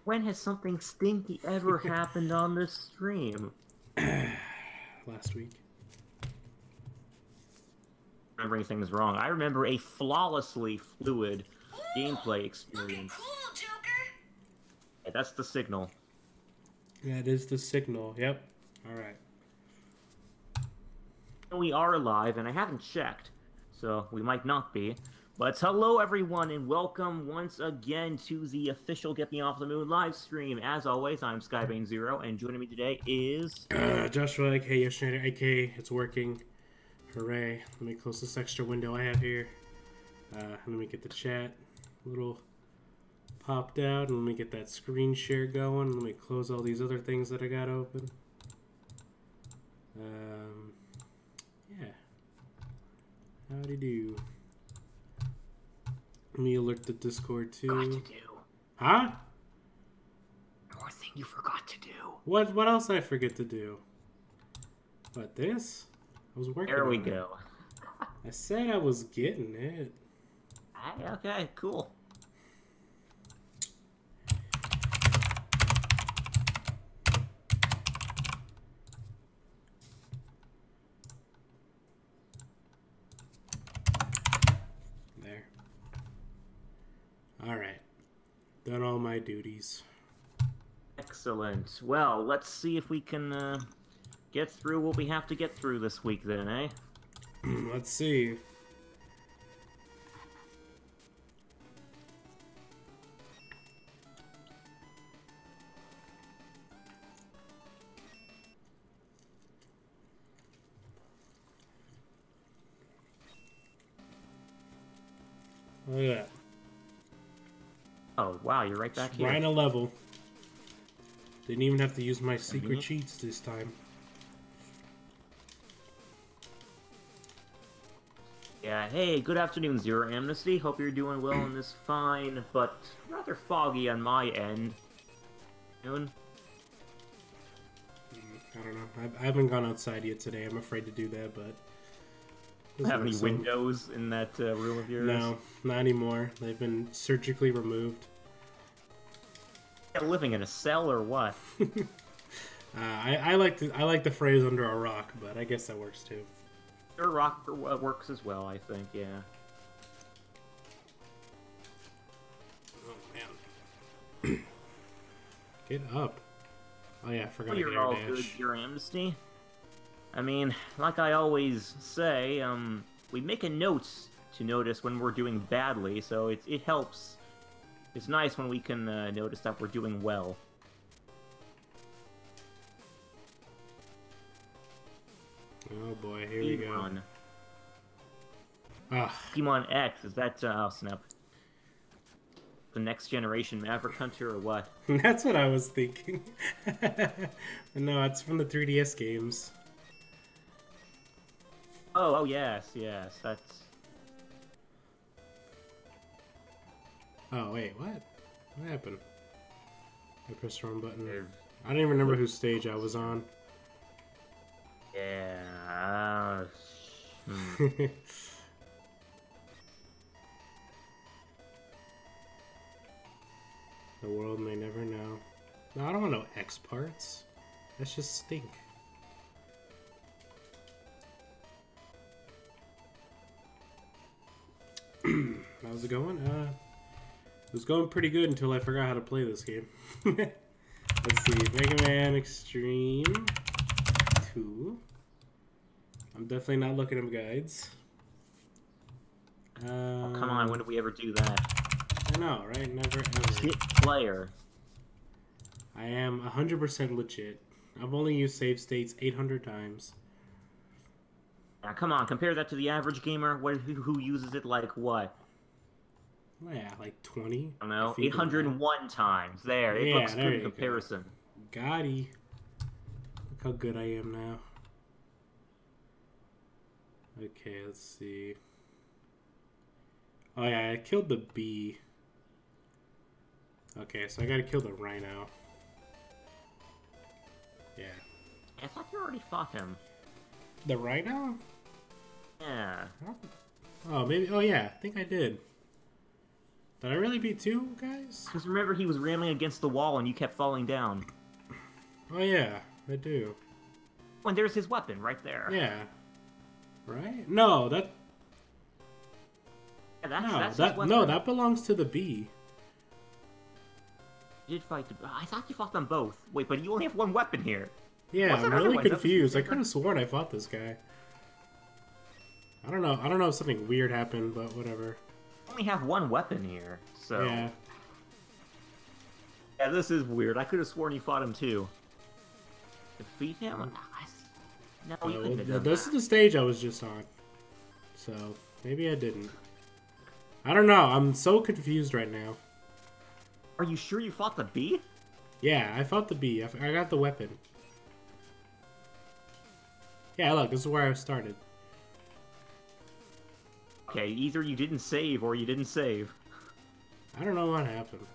When has something stinky ever happened on this stream? Last week. Remembering things wrong. I remember a flawlessly fluid gameplay experience. Cool, Joker. Yeah, that's the signal. That is the signal. Yep. All right. We are live, and I haven't checked, so we might not be. But hello, everyone, and welcome once again to the official Get Me Off the Moon live stream. As always, I'm Skybane0, and joining me today is... Joshua, aka Yoshinator, aka It's Working. Hooray. Let me close this extra window I have here. Let me get the chat a little popped out, and let me get that screen share going. Let me close all these other things that I got open. Yeah. Howdy do. Let me alert the Discord too. Forgot to do. Huh? More thing you forgot to do. What else did I forget to do? What, this? I was working There we on it. go. I said I was getting it. Okay, cool. There. Alright. Done all my duties. Excellent. Well, let's see if we can get through what we have to get through this week then, eh? Let's see. Look at that. Oh, wow, you're right back here. Right a level. Didn't even have to use my secret cheats this time. Yeah, hey, good afternoon, Zero Amnesty. Hope you're doing well in this fine, but rather foggy on my end. Doing? I don't know. I haven't gone outside yet today. I'm afraid to do that, but... Have any windows in that room of yours? No, not anymore. They've been surgically removed. Yeah, living in a cell or what? I like the phrase "under a rock," but I guess that works too. Sure, rock works as well, I think. Yeah. Oh man, get up! Oh yeah, I forgot. Well, you're all good, Zero Amnesty. I mean, like I always say, we make a note to notice when we're doing badly, so it helps. It's nice when we can notice that we're doing well. Oh boy, here we go. Pokemon. Ah, Pokemon X, is that, oh snap. The next generation Maverick Hunter or what? that's what I was thinking. No, it's from the 3DS games. Oh yes, that's... Oh wait, what? What happened? I pressed the wrong button. I don't even remember whose stage I was on. Yeah... The world may never know. No, I don't want no X parts. That's just stink. How's it going? It was going pretty good until I forgot how to play this game. Let's see, Mega Man X-Treme 2. I'm definitely not looking at guides. Oh, come on, when did we ever do that? I know, right? Never ever. Hit player. I am 100% legit. I've only used save states 800 times. Now, come on, compare that to the average gamer who uses it like what? Yeah, like 20. I don't know, 801 times. There, it looks good in comparison. Gotti. Look how good I am now. Okay, let's see. Oh yeah, I killed the bee. Okay, so I gotta kill the rhino. Yeah. I thought you already fought him. The rhino? Yeah. Oh, maybe. Oh yeah, I think I did. Did I really beat 2 guys? Because remember, he was ramming against the wall and you kept falling down. Oh yeah, I do. Oh, and there's his weapon right there. Yeah. Right? No, that... Yeah, that's no, his weapon. no, that belongs to the B. You did fight the... I thought you fought them both. Wait, but you only have one weapon here. Yeah, What's I'm that other really one? confused. I could have sworn I fought this guy. I don't know if something weird happened, but whatever. I only have one weapon here, so... Yeah. Yeah, this is weird. I could have sworn you fought him too. Defeat him? No, you couldn't have done this that. is the stage I was just on. So, maybe I didn't. I don't know. I'm so confused right now. Are you sure you fought the bee? Yeah, I fought the B. I got the weapon. Yeah, look, this is where I started. Okay, either you didn't save or you didn't save. I don't know what happened.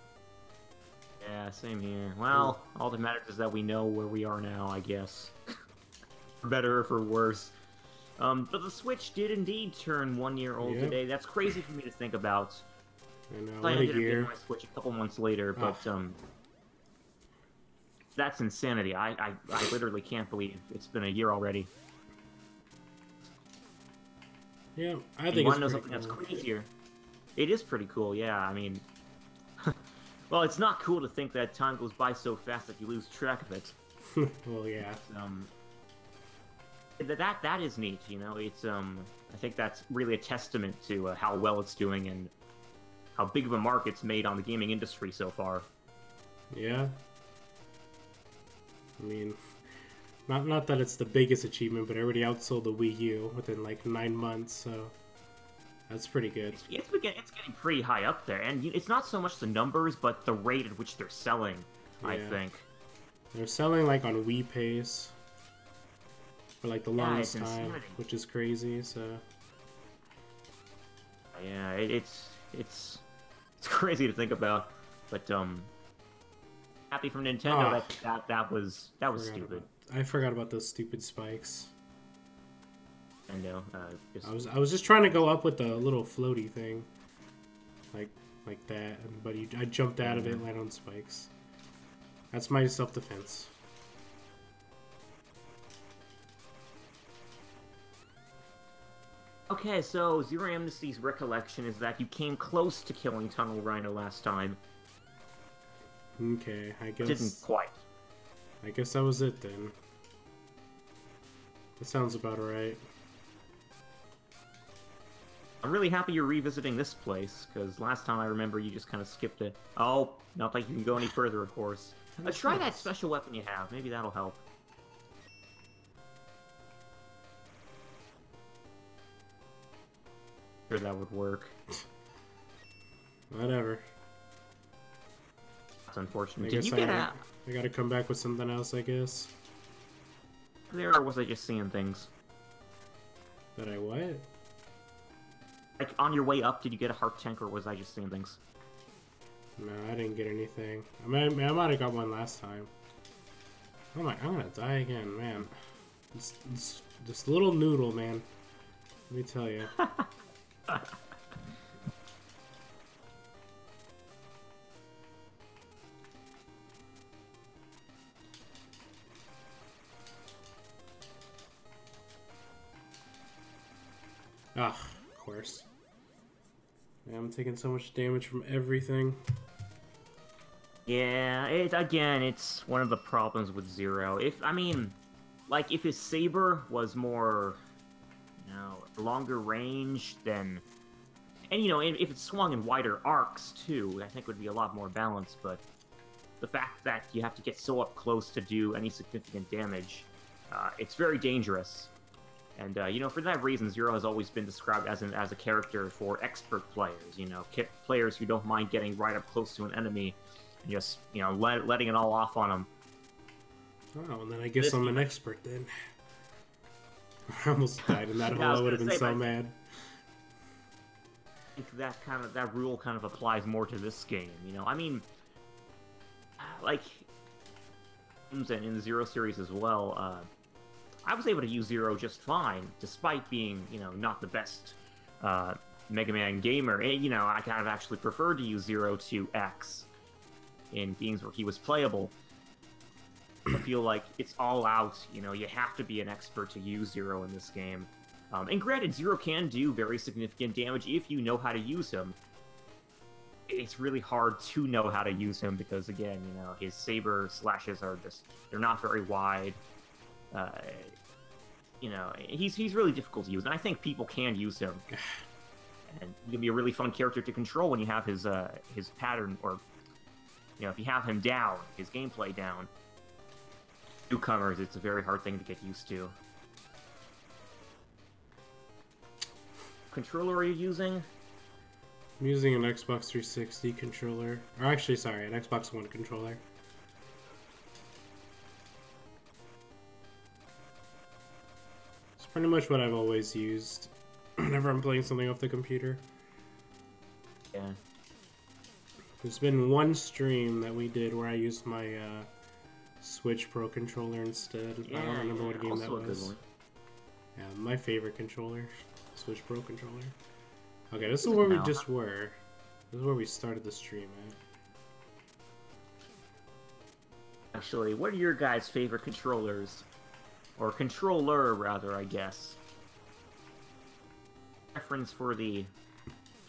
Yeah, same here. Well, all that matters is that we know where we are now, I guess. For better or for worse. But the Switch did indeed turn 1 year old today. That's crazy for me to think about. I know, I what a ended up year. getting my Switch a couple months later, but that's insanity. I literally can't believe it's been a year already. Yeah, I You think want it's to know pretty something that's cool. crazier? It is pretty cool, yeah. I mean, well, it's not cool to think that time goes by so fast that you lose track of it. Well, yeah. That is neat, you know. It's I think that's really a testament to how well it's doing and how big of a mark it's made on the gaming industry so far. Yeah. I mean, not that it's the biggest achievement, but it already outsold the Wii U within like 9 months, so that's pretty good. It's getting pretty high up there, and it's not so much the numbers, but the rate at which they're selling. I Yeah. think They're selling like on Wii Pace for like the longest it's time, insanity. which is crazy. So yeah, it's crazy to think about, but happy from Nintendo that was stupid. I forgot about those stupid spikes. Nintendo, I was just trying to go up with the little floaty thing, like that, but I jumped out of it and landed on spikes. That's my self-defense. Okay, so Zero Amnesty's recollection is that you came close to killing Tunnel Rhino last time. Okay, I guess. Didn't quite. I guess that was it then. That sounds about right. I'm really happy you're revisiting this place, because last time I remember you just kind of skipped it. Oh, not like you can go any further, of course. Try that special weapon you have. Maybe that'll help. Sure, that would work. Whatever. That's unfortunate. I Did guess you get out I gotta come back with something else, I guess. there, or was I just seeing things? That I what? Like, on your way up, did you get a heart tank, or was I just seeing things? No, I didn't get anything. I might have got one last time. Oh my, I'm gonna die again, man. This little noodle, man. Let me tell you. Ah, of course. Yeah, I'm taking so much damage from everything. Yeah, it's one of the problems with Zero. If his saber was more, longer range, then, and if it swung in wider arcs too, I think it would be a lot more balanced. But the fact that you have to get so up close to do any significant damage, it's very dangerous. And for that reason, Zero has always been described as a character for expert players. Players who don't mind getting right up close to an enemy. Just, letting it all off on them. Oh, and then I guess I'm an expert then. I almost died in that hole. I would have been so mad. I think that rule kind of applies more to this game. Like in the Zero series as well. I was able to use Zero just fine, despite being, not the best Mega Man gamer, you know, I kind of actually preferred to use Zero to X in games where he was playable. I feel like it's all out, you know, you have to be an expert to use Zero in this game. And granted, Zero can do very significant damage if you know how to use him. It's really hard to know how to use him because, again, you know, his saber slashes are just, they're not very wide. You know, he's really difficult to use, and I think people can use him. And he can be a really fun character to control when you have his pattern, or, you know, if you have him down, his gameplay down. Newcomers, it's a very hard thing to get used to. Controller are you using? I'm using an Xbox 360 controller. Or actually, sorry, an Xbox One controller. It's pretty much what I've always used whenever I'm playing something off the computer. Yeah. There's been one stream that we did where I used my Switch Pro controller instead. Yeah, I don't remember what game that also a good was. one. Yeah, my favorite controller. Switch Pro controller. Okay, this is where we just were. This is where we started the stream at. Actually, what are your guys' favorite controllers? Or controller, rather, I guess. Preference for the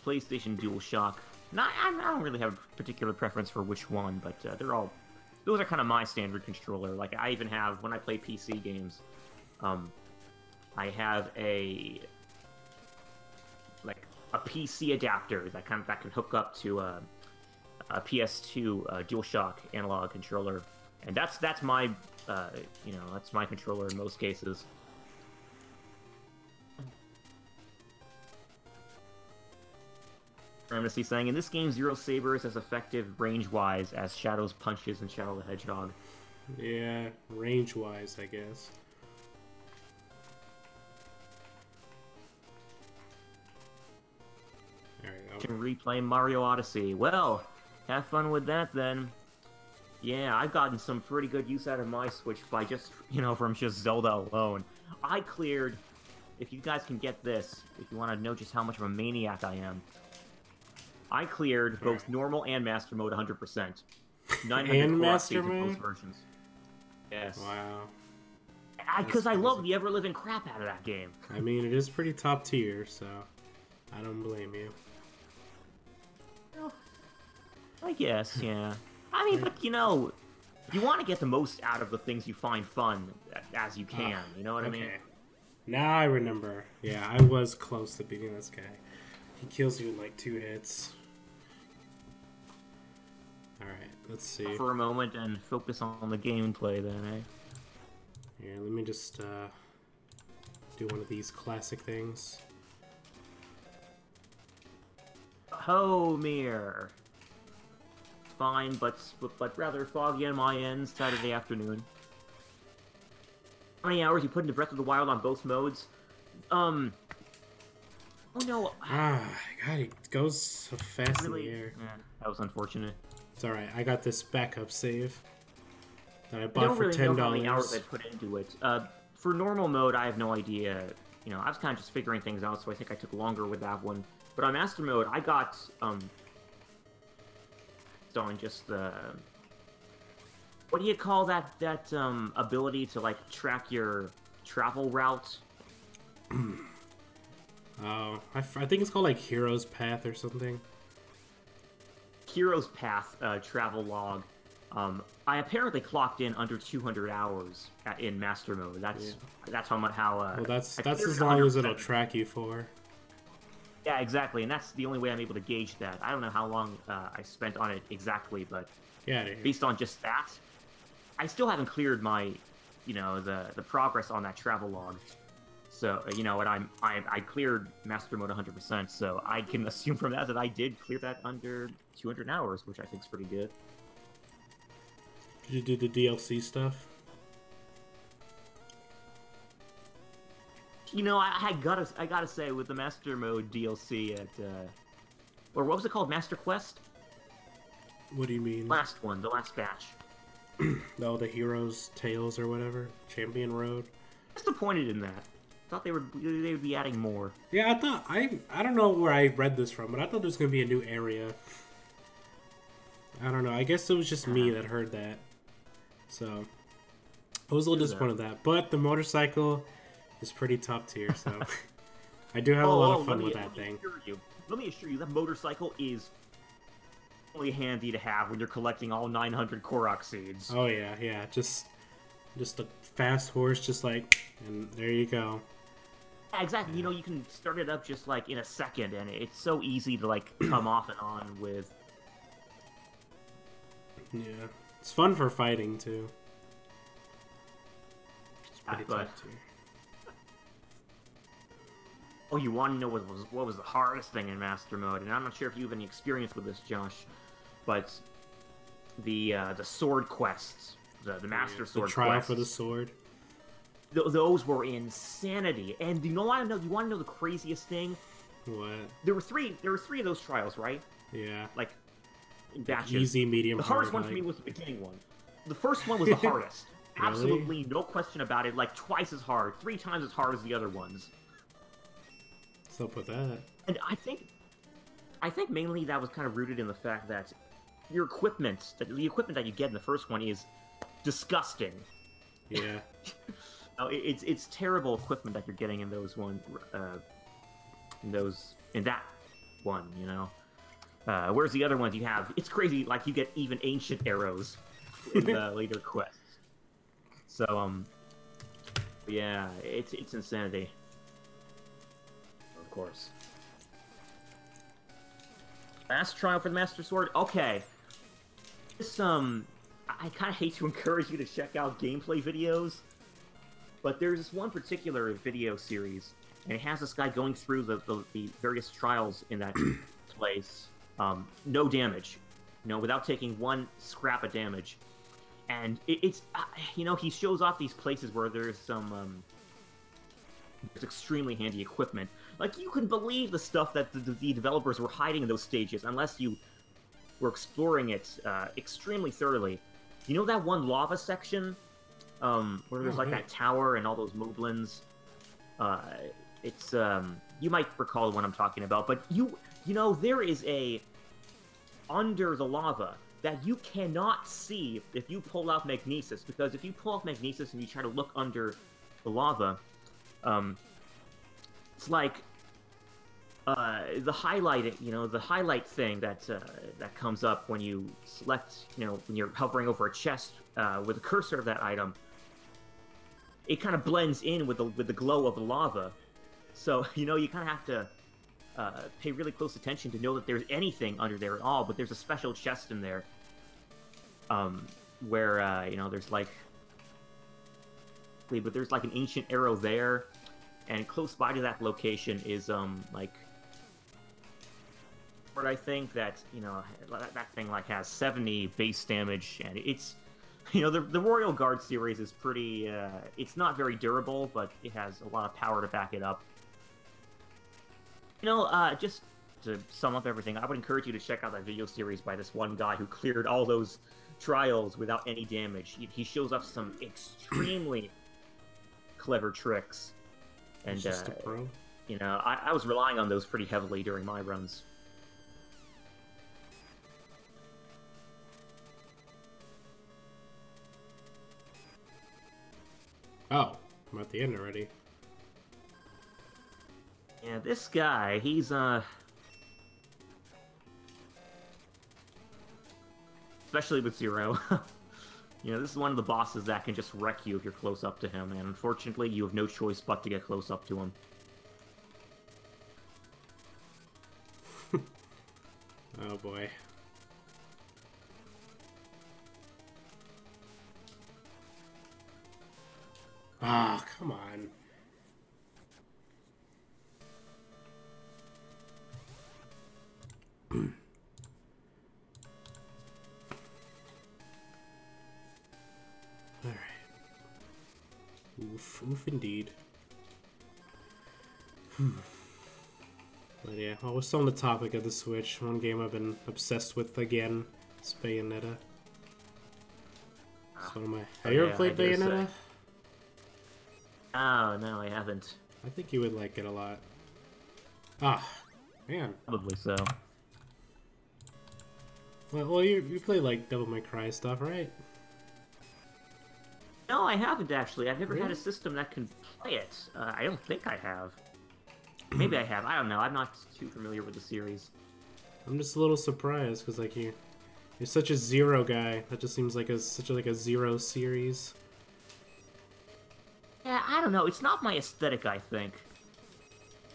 PlayStation DualShock. I don't really have a particular preference for which one, but those are kind of my standard controller. Like, I even have, when I play PC games, I have a PC adapter that can hook up to a PS2 DualShock analog controller, and that's my you know, that's my controller in most cases. Amnesty saying, in this game, Zero Saber is as effective range-wise as Shadow's punches and Shadow the Hedgehog. Yeah, range-wise, I guess. There we go. Can replay Mario Odyssey. Well, have fun with that then. Yeah, I've gotten some pretty good use out of my Switch by just, you know, from just Zelda alone. I cleared, if you guys can get this, if you want to know just how much of a maniac I am, I cleared both normal and Master Mode 100%. 900 And core Master saves in Mode? both versions. Yes. Wow. Because I love the ever-living crap out of that game. I mean, it is pretty top tier, so I don't blame you. Well, I guess, yeah. I mean, but, you know, you want to get the most out of the things you find fun as you can, you know what I mean? Now I remember. Yeah, I was close to beating this guy. He kills you in like 2 hits. Alright, let's see. For a moment and focus on the gameplay then, eh? Yeah, let me just do one of these classic things. Homir. Fine, but rather foggy on my end, Saturday afternoon. How many hours you put into Breath of the Wild on both modes? Oh no. God, it goes so fast in the air. Yeah, that was unfortunate. It's alright, I got this backup save that I I bought don't for really $10. know how many hours I put into it. For normal mode, I have no idea. You know, I was kind of just figuring things out, so I think I took longer with that one. But on Master Mode, I got, on just the... What do you call that ability to, like, track your travel route? Oh, I think it's called, like, Hero's Path or something. Hero's Path travel log. I apparently clocked in under 200 hours in Master Mode. That's how much well, that's as long as it'll track you for. Yeah, exactly, and that's the only way I'm able to gauge that. I don't know how long I spent on it exactly, but yeah, based on just that, I still haven't cleared my, you know, the progress on that travel log. So, you know, and I cleared Master Mode 100%, so I can assume from that I did clear that under 200 hours, which I think is pretty good. Did you do the DLC stuff? You know, I gotta say, with the Master Mode DLC at, or what was it called, Master Quest? What do you mean? Last one, the last batch. Oh, the Hero's Tales or whatever? Champion Road? Disappointed in that. Thought they would be adding more. Yeah, I don't know where I read this from, but I thought there was gonna be a new area. I don't know. I guess it was just me that heard that. So I was a little disappointed with that. But the motorcycle is pretty top tier, so I do have a lot of fun with that thing. Let me assure you, that motorcycle is really handy to have when you're collecting all 900 Korok seeds. Oh yeah. Just a fast horse, just like, and there you go. Yeah, exactly. Yeah. You know, you can start it up just like in a second, and it's so easy to like come off and on with. Yeah, it's fun for fighting too. It's pretty tough too. Oh, you want to know what was the hardest thing in Master Mode? And I'm not sure if you have any experience with this, Josh, but the sword quests, the Master Sword the trial quests, for the sword. Those were insanity. And you want to know the craziest thing? What? There were three of those trials, right? Yeah. Like in batches. Easy, medium, The hardest hard, one for me was the beginning one. The first one was the hardest. Really? Absolutely no question about it. Like twice as hard, 3 times as hard as the other ones. So put that. And I think mainly that was kind of rooted in the fact that your equipment, the equipment that you get in the first one is disgusting. Yeah. It's terrible equipment that you're getting in those in that one, you know. Whereas the other ones you have, it's crazy. Like you get even ancient arrows in the later quests. So yeah, it's insanity. Of course. Last trial for the Master Sword. Okay. This I kind of hate to encourage you to check out gameplay videos, but there's this one particular video series, and it has this guy going through the various trials in that place, no damage, you know, without taking one scrap of damage, and it's you know, he shows off these places where there's some there's extremely handy equipment. Like, you can believe the stuff that the developers were hiding in those stages, unless you were exploring it extremely thoroughly. You know that one lava section? Where there's like that tower and all those moblins? It's, you might recall the one I'm talking about, but you know, there is under the lava that you cannot see if you pull out Magnesis, because if you pull out Magnesis and you try to look under the lava, it's like the highlight thing that comes up when you select, you know, when you're hovering over a chest with the cursor of that item. It kind of blends in with the glow of the lava, so you know, you kind of have to pay really close attention to know that there's anything under there at all. But there's a special chest in there, where you know, there's like an ancient arrow there. And close by to that location is, like, where I think that, you know, that thing, like, has 70 base damage, and it's, you know, the Royal Guard series is pretty, it's not very durable, but it has a lot of power to back it up. You know, just to sum up everything, I would encourage you to check out that video series by this one guy who cleared all those trials without any damage. He shows off some extremely clever tricks. And, just a pro. You know, I was relying on those pretty heavily during my runs. Oh, I'm at the end already. Yeah, this guy, he's, especially with Zero. You know, this is one of the bosses that can just wreck you if you're close up to him, and unfortunately, you have no choice but to get close up to him. Oh boy. Ah, come on. Alright. Oof indeed. But yeah, while we're still on the topic of the Switch, one game I've been obsessed with again is Bayonetta. So have you ever played Bayonetta? Oh, no, I haven't. I think you would like it a lot. Ah, man. Probably so. Well, you play like Devil May Cry stuff, right? No, I haven't actually. I've never had Really? a system that can play it. I don't think I have. Maybe I have. I don't know. I'm not too familiar with the series. I'm just a little surprised because like you're such a Zero guy. That just seems like such a Zero series. Yeah, I don't know. It's not my aesthetic, I think.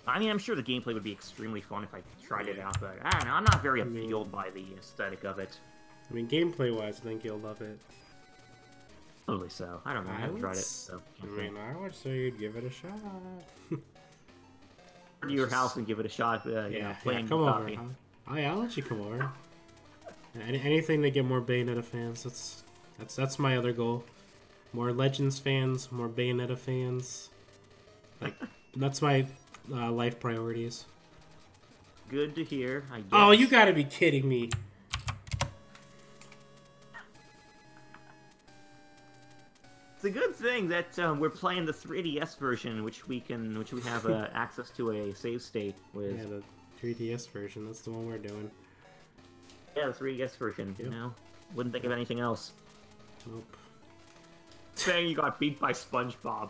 I mean, I'm sure the gameplay would be extremely fun if I tried it out, but I don't know. I'm not very appealed by the aesthetic of it. I mean, gameplay-wise, I think you'll love it. Probably so. I don't know. I haven't tried it. So I mean, I would say you'd give it a shot. Go to your house and give it a shot. Playing come over. coffee. I'll let you come over. Anything to get more Bayonetta fans. That's my other goal. More Legends fans, more Bayonetta fans. Like that's my life priorities. Good to hear. I guess. Oh, you gotta be kidding me! It's a good thing that we're playing the 3DS version, which we have access to a save state with. Yeah, the 3DS version. That's the one we're doing. Yeah, the 3DS version. Yep. You know, wouldn't think of anything else. Nope. Saying you got beat by SpongeBob.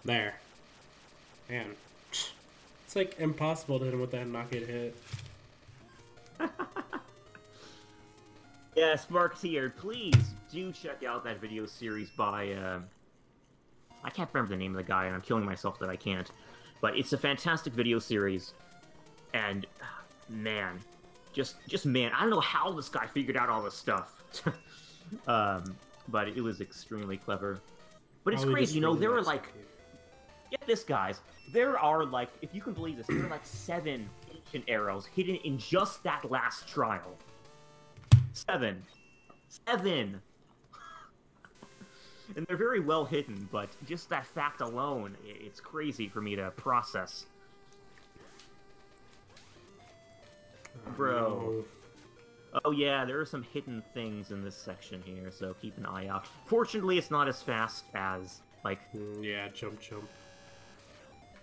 There. Man. It's like impossible to hit him with that and not get hit. Yes, Mark's here. Please do check out that video series by, I can't remember the name of the guy, and I'm killing myself that I can't. But it's a fantastic video series. And, man. Just man, I don't know how this guy figured out all this stuff. But it was extremely clever. But it's Probably crazy, just you know, really there are likes like... it. Get this, guys. There are, like, if you can believe this, there are, like, 7 ancient arrows hidden in just that last trial. 7. And they're very well hidden, but just that fact alone, it's crazy for me to process. Bro. Oh yeah, there are some hidden things in this section here, so keep an eye out. Fortunately, it's not as fast as, like... Yeah, jump.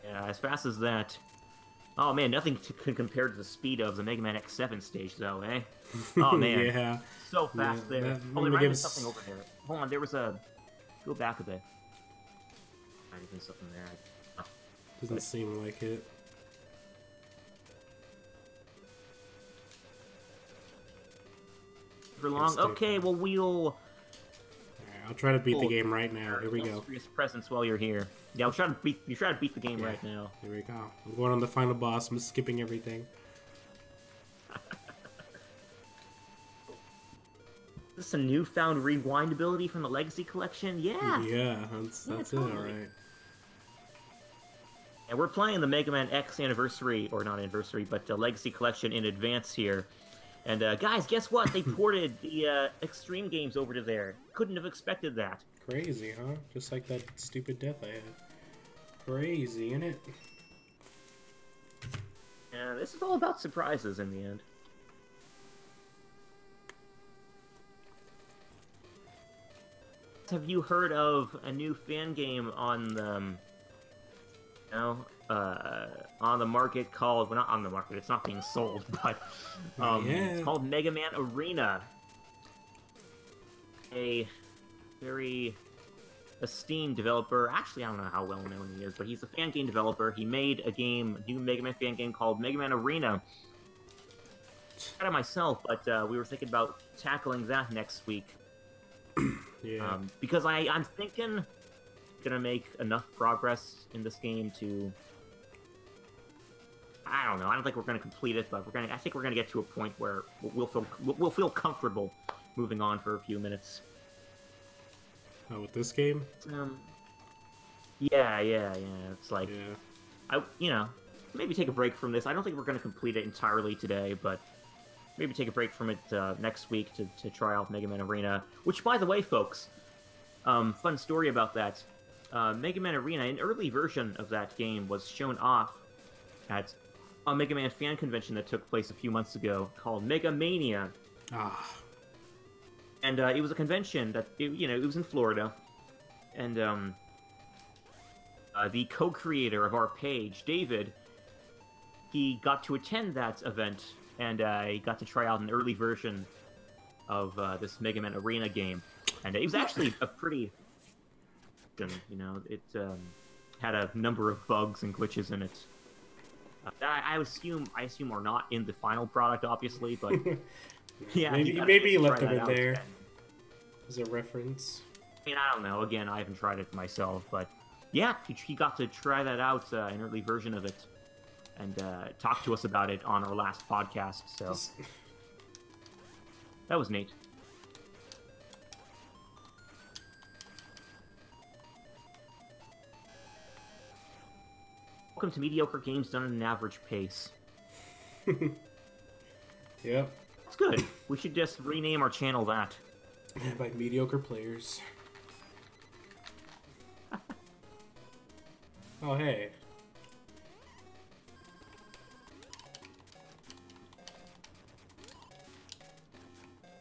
Yeah, as fast as that. Oh man, nothing can compare to the speed of the Mega Man X7 stage, though, eh? Oh man. Yeah. So fast Yeah, there. that Oh, there might have been gives- something over there. Hold on, there was a... Go back a bit. Might have been something there. Doesn't seem like it. For long? Okay, well, we'll... Alright, I'll try to beat the game right now. Here we go. Illustrious presence while you're here. Yeah, I'll try to beat the game Yeah. right now. Here we go. I'm going on the final boss. I'm skipping everything. Is this a newfound rewind ability from the Legacy Collection? Yeah! Yeah, that's it, totally. alright. And we're playing the Mega Man X Anniversary, or not Anniversary, but the Legacy Collection in advance here. And guys, guess what? They ported the X-Treme games over to there. Couldn't have expected that. Crazy, huh? Just like that stupid death I had. Crazy, innit? Yeah, this is all about surprises in the end. Have you heard of a new fan game on the, on the market called, well, not on the market, it's not being sold, but it's called Mega Man Arena. A very esteemed developer, actually I don't know how well known he is, but he's a fan game developer. He made a new Mega Man fan game called Mega Man Arena. I tried it myself, but we were thinking about tackling that next week. Yeah. Because I'm thinking gonna make enough progress in this game to, I don't know, I don't think we're gonna complete it, but I think we're gonna get to a point where we'll feel comfortable moving on for a few minutes. Oh, with this game? Yeah, it's like, Yeah. maybe take a break from this. I don't think we're gonna complete it entirely today, but maybe take a break from it next week to try out Mega Man Arena. Which, by the way, folks, fun story about that. Mega Man Arena, an early version of that game, was shown off at a Mega Man fan convention that took place a few months ago called Mega Mania. Ah. And it was a convention that, it was in Florida. And the co-creator of our page, David, he got to attend that event, and he got to try out an early version of this Mega Man Arena game. And it was actually a pretty... You know, it had a number of bugs and glitches in it. I assume are not in the final product, obviously, but... yeah, maybe he left them in there as a reference. I mean, I don't know. Again, I haven't tried it myself, but yeah, he got to try that out, an early version of it, and talk to us about it on our last podcast, so that was neat. Welcome to mediocre games done at an average pace. Yep. It's good. We should just rename our channel that. Yeah, by mediocre players. Oh, hey.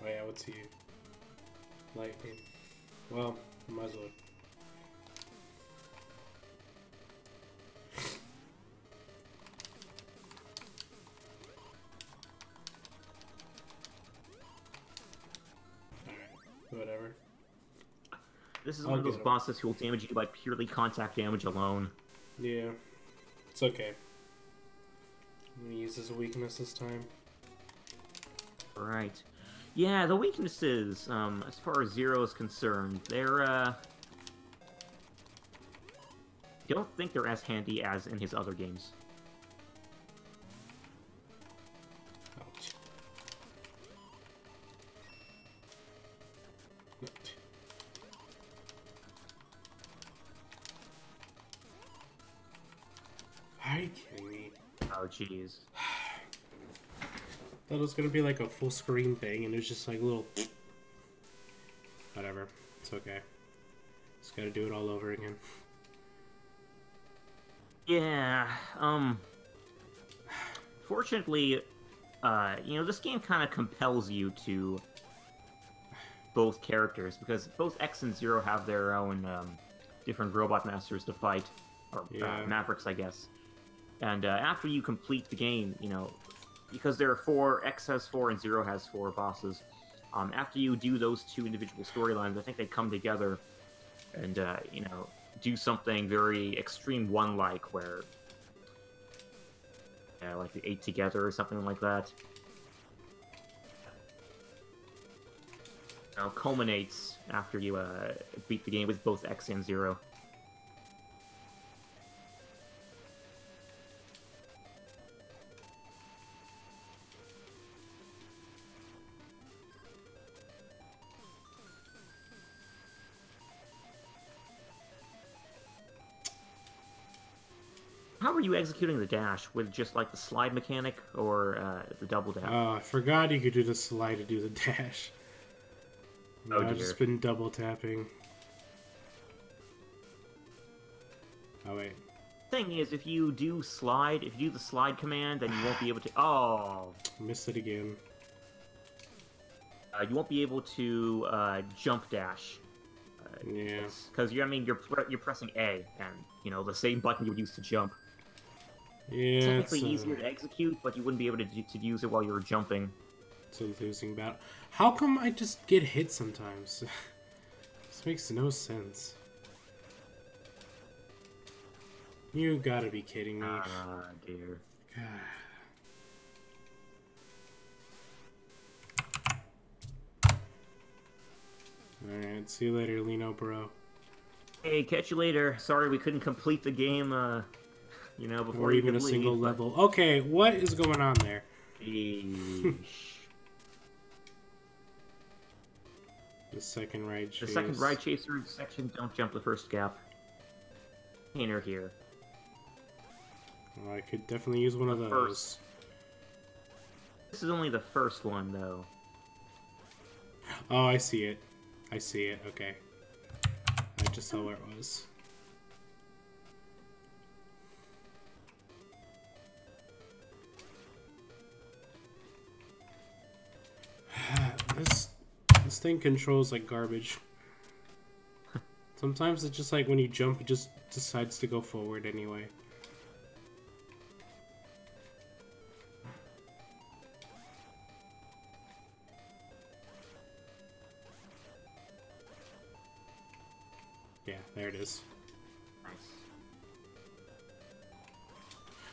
Oh, yeah, what's he? Lightning. Well, might as well. Whatever. This is one of those bosses who will damage you by purely contact damage alone. Yeah. It's okay. I'm gonna use this weakness this time. Right. Yeah, the weaknesses, as far as Zero is concerned, they're, I don't think they're as handy as in his other games. Ouch. Are you kidding me? Oh, jeez. Thought it was gonna be like a full screen thing, and it was just like a little... Whatever. It's okay. Just gotta do it all over again. Yeah, fortunately, you know, this game kind of compels you to both characters, because both X and Zero have their own, different robot masters to fight, or Mavericks, I guess. And, after you complete the game, you know, because there are 4, X has 4 and Zero has 4 bosses, after you do those 2 individual storylines, I think they come together and, you know, do something very X-Treme 1-like, where, like they ate together or something like that. You know, culminates after you beat the game with both X and Zero. How are you executing the dash? With just like the slide mechanic or the double dash? Oh, I forgot you could do the slide to do the dash. Oh, I've just been double tapping. Oh, wait. Thing is, if you do the slide command, then you won't be able to... Oh! Missed it again. You won't be able to jump dash. Yeah. Because you're pressing A, and you know the same button you would use to jump. Yeah. Technically easier to execute, but you wouldn't be able to use it while you were jumping. It's a losing battle. How come I just get hit sometimes? This makes no sense. You gotta be kidding me. Ah, dear. Alright, see you later, Lino, bro. Hey, catch you later. Sorry we couldn't complete the game, you know, before or you even could a leave, single but... level. Okay, what is going on there? Eesh. The second ride chase. The second ride chaser section, don't jump the first gap. Painter here. Well, I could definitely use one of those. First. This is only the first one, though. Oh, I see it. I see it, okay. I just saw where it was. This thing controls like garbage. Sometimes it's just like when you jump, it just decides to go forward anyway. Yeah, there it is. Nice.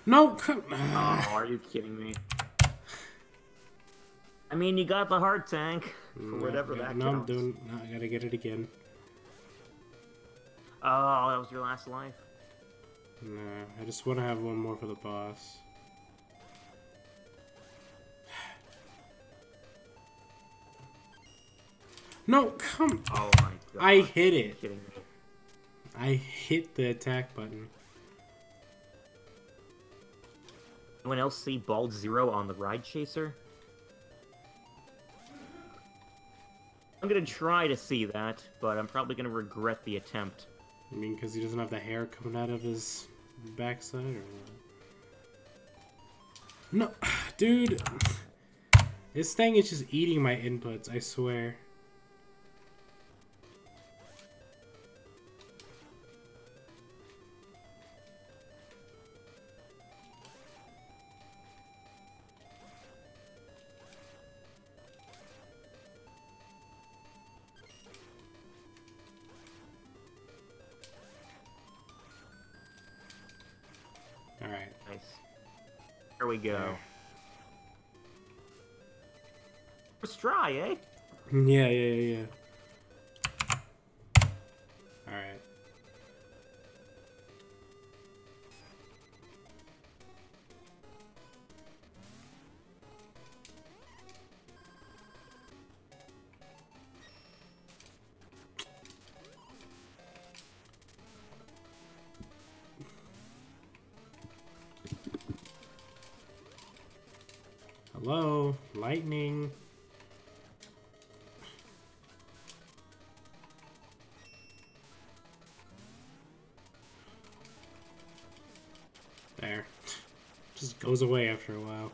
No, come Oh, are you kidding me? I mean, you got the heart tank for whatever that no, counts. No, I gotta get it again. Oh, that was your last life? Nah, I just want to have one more for the boss. No, come. Oh my god. I hit it. Are you kidding me? I hit the attack button. Anyone else see Bald Zero on the Ride Chaser? I'm gonna try to see that, but I'm probably gonna regret the attempt. I mean, because he doesn't have the hair coming out of his backside, or what? No, dude. This thing is just eating my inputs, I swear. Alright. Nice. There we go. There. First try, eh? Yeah. Alright. Hello? Lightning? There. Just goes away after a while.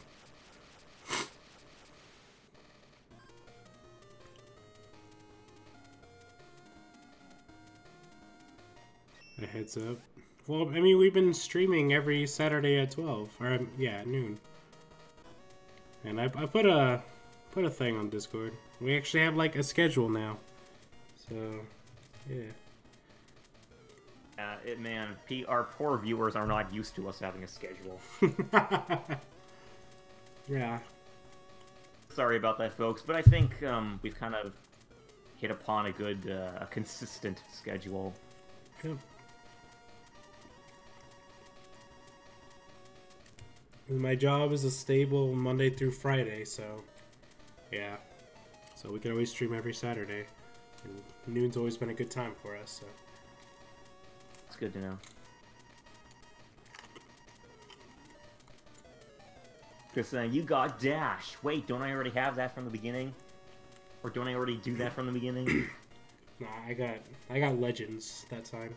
A heads up. Well, I mean, we've been streaming every Saturday at 12. Or, yeah, at noon. And I put a thing on Discord. We actually have, like, a schedule now. So, yeah. Man, our poor viewers are not used to us having a schedule. Yeah. Sorry about that, folks, but I think we've kind of hit upon a good, a consistent schedule. Good. My job is a stable Monday through Friday, so yeah. So we can always stream every Saturday. And noon's always been a good time for us, so. It's good to know. Because you got Dash. Wait, don't I already have that from the beginning? Or don't I already do that from the beginning? Nah, I got Legends that time.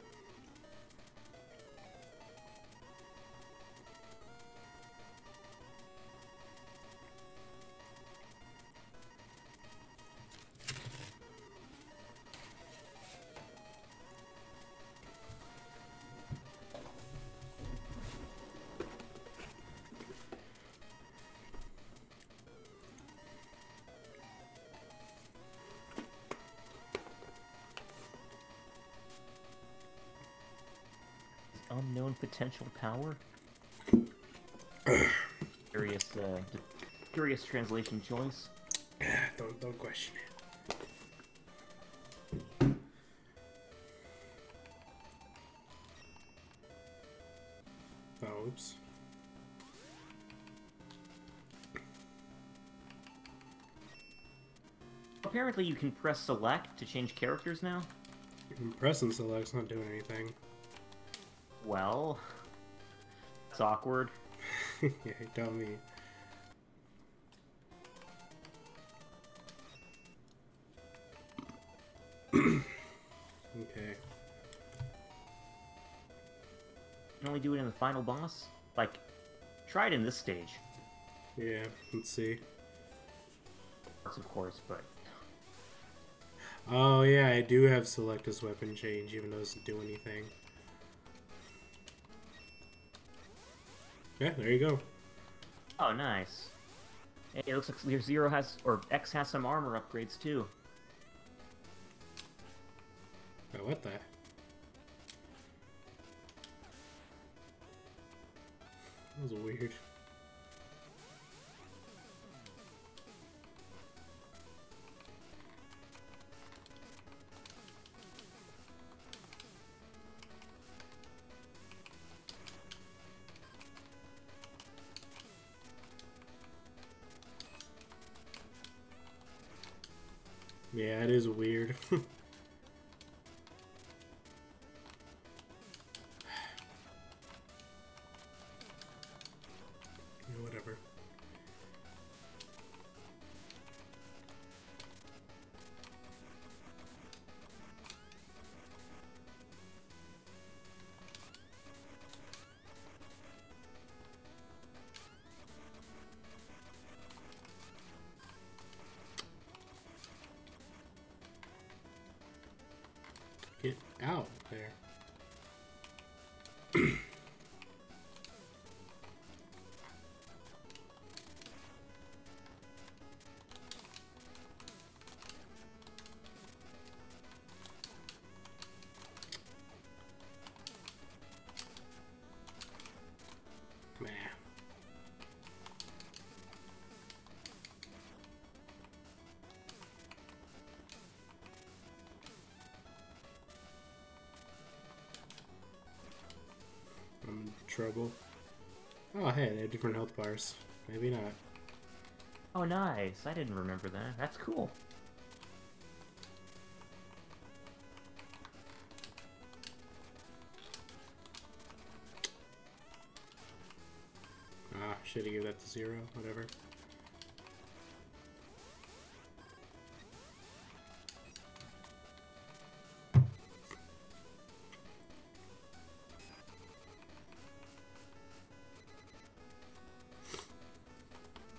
Unknown potential power? Curious translation choice. Don't question it. Oh, oops. Apparently you can press select to change characters now? Press and select's not doing anything. Well, it's awkward. Yeah, tell me. Okay. You can only do it in the final boss? Like, try it in this stage. Yeah, let's see. Of course, but... Oh yeah, I do have select as weapon change, even though it doesn't do anything. Yeah, there you go. Oh, nice. Hey, it looks like your Zero has, or X has some armor upgrades too. Oh, what the? That was weird. Yeah, it is weird. Whatever. Get out there. Nah. I'm in trouble. Oh, hey, they have different health bars. Maybe not. Oh, nice. I didn't remember that. That's cool. Ah, should have given that to 0. Whatever.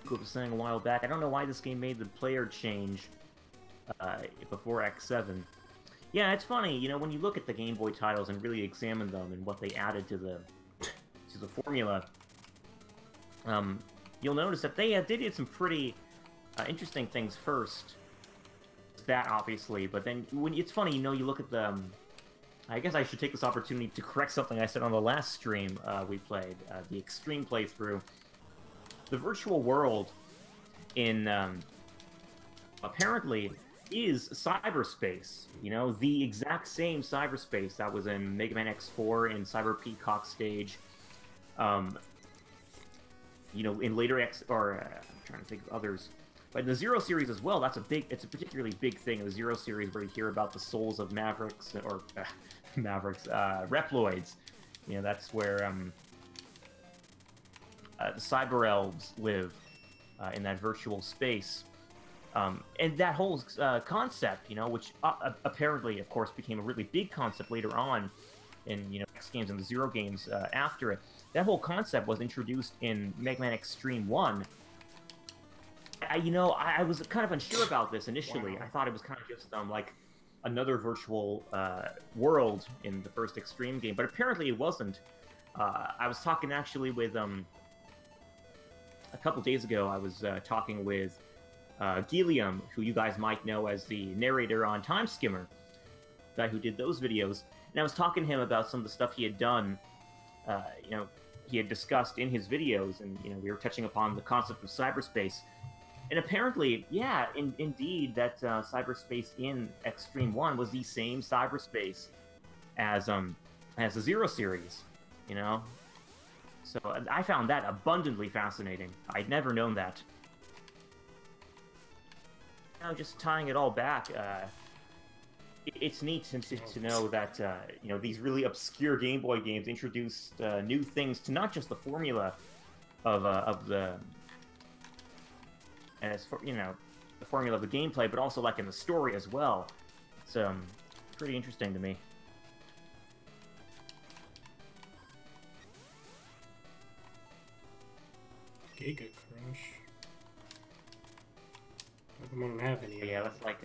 I was saying a while back, I don't know why this game made the player change before X7. Yeah, it's funny, you know, when you look at the Game Boy titles and really examine them and what they added to the formula, you'll notice that they did some pretty interesting things first. That, obviously, but then when it's funny, you know, you look at the... I guess I should take this opportunity to correct something I said on the last stream we played, the X-Treme playthrough. The virtual world in, apparently, is cyberspace. You know, the exact same cyberspace that was in Mega Man X4 and Cyber Peacock stage. You know, in later I'm trying to think of others. But in the Zero series as well, it's a particularly big thing in the Zero series where you hear about the souls of Mavericks, or Reploids. You know, that's where, the cyber elves live in that virtual space. And that whole concept, you know, which apparently, of course, became a really big concept later on in, you know, X games and the Zero games after it. That whole concept was introduced in Mega Man X-Treme 1. I was kind of unsure about this initially. Wow. I thought it was kind of just like another virtual world in the first X-Treme game, but apparently it wasn't. I was talking actually with a couple days ago. I was talking with Gilliam, who you guys might know as the narrator on Time Skimmer, the guy who did those videos, and I was talking to him about some of the stuff he had done. You know, he had discussed in his videos, and you know, we were touching upon the concept of cyberspace. And apparently, yeah, indeed, that cyberspace in X-Treme 1 was the same cyberspace as the Zero series, you know? So I found that abundantly fascinating. I'd never known that. You know, just tying it all back, it's neat to know that, you know, these really obscure Game Boy games introduced new things to not just the formula of the... And as for, you know, the formula of the gameplay, but also like in the story as well. It's pretty interesting to me. Giga Crush. I don't have any. Yeah, that's like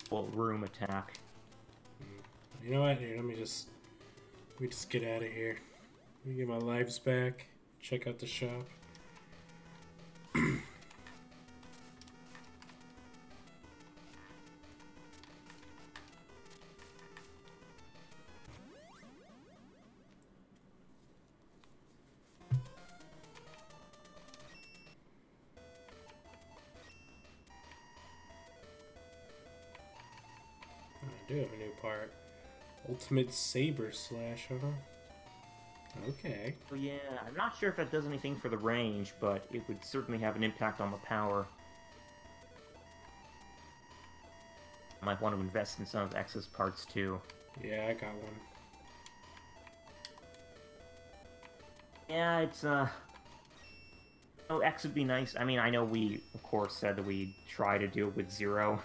Well, room attack. You know what? Here, let me just get out of here. Let me get my lives back. Check out the shop. I do have a new part. Ultimate Saber Slash, huh? Okay. So yeah, I'm not sure if that does anything for the range, but it would certainly have an impact on the power. I might want to invest in some of X's parts too. Yeah, I got one. Yeah, it's oh, X would be nice. I mean, I know we, of course, said that we'd try to do it with Zero.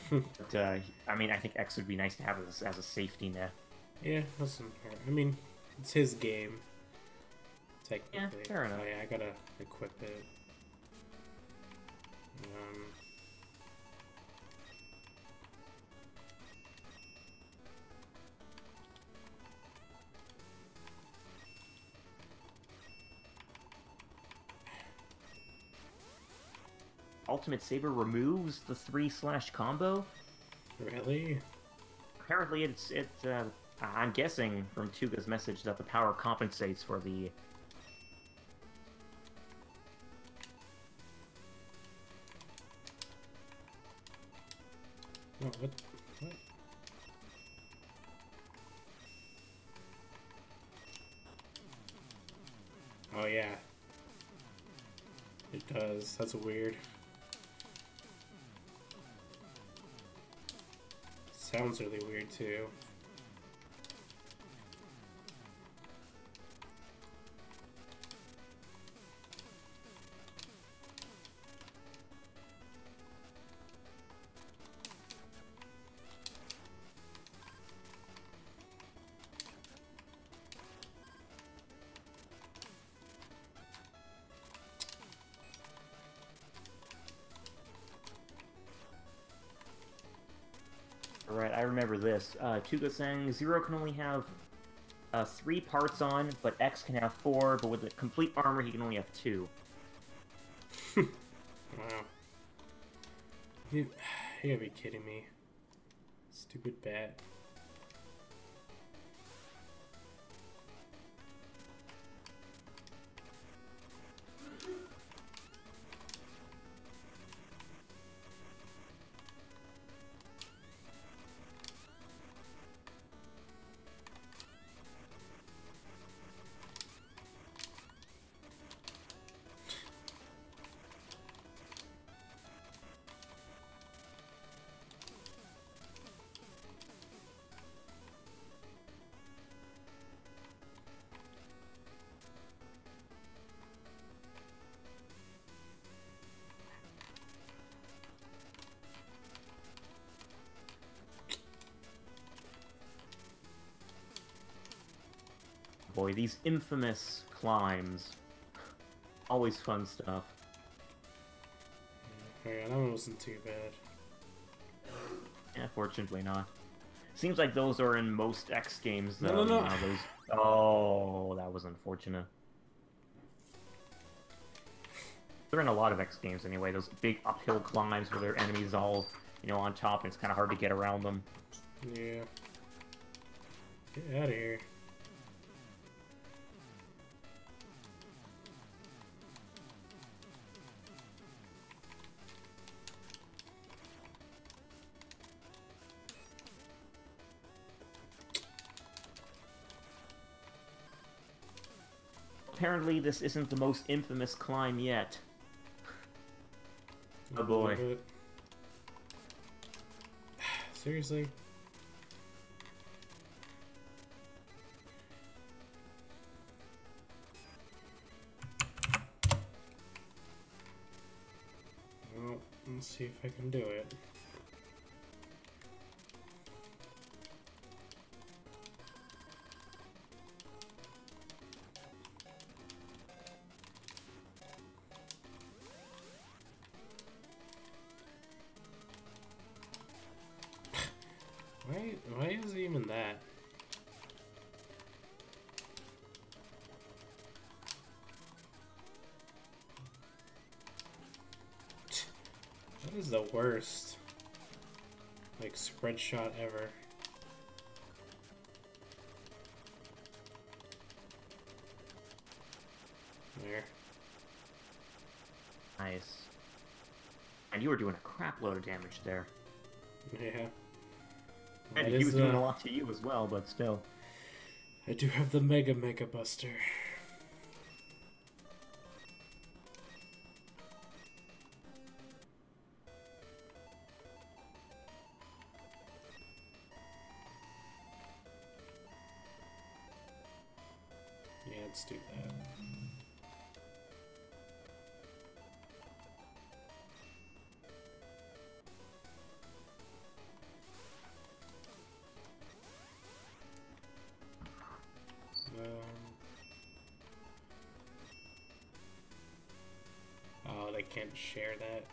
But, I mean, I think X would be nice to have as a safety net. Yeah, listen, I mean, it's his game. Technically. Yeah, fair enough. Oh yeah, I gotta equip it. Ultimate Saber removes the 3/ combo? Really? Apparently I'm guessing from Tuga's message that the power compensates for the... Oh, what? What? Oh yeah. It does. That's weird. Sounds really weird too. Alright, I remember this. Tuga saying Zero can only have 3 parts on, but X can have 4, but with the complete armor he can only have 2. Wow. You gotta be kidding me. Stupid bat. Boy, these infamous climbs. Always fun stuff. Yeah, that one wasn't too bad. Yeah, fortunately not. Seems like those are in most X games, though. No. You know, those... Oh, that was unfortunate. They're in a lot of X games anyway, those big uphill climbs where their enemies all, you know, on top, and it's kind of hard to get around them. Yeah. Get out of here. Apparently, this isn't the most infamous climb yet. Oh boy. Seriously? Well, let's see if I can do it. Why is it even that? That is the worst, like, spread shot ever. There. Nice. And you were doing a crap load of damage there. Yeah. And he was doing a lot to you as well, but still. I do have the Mega Buster. Yeah, let's do that. Oh, they can't share that.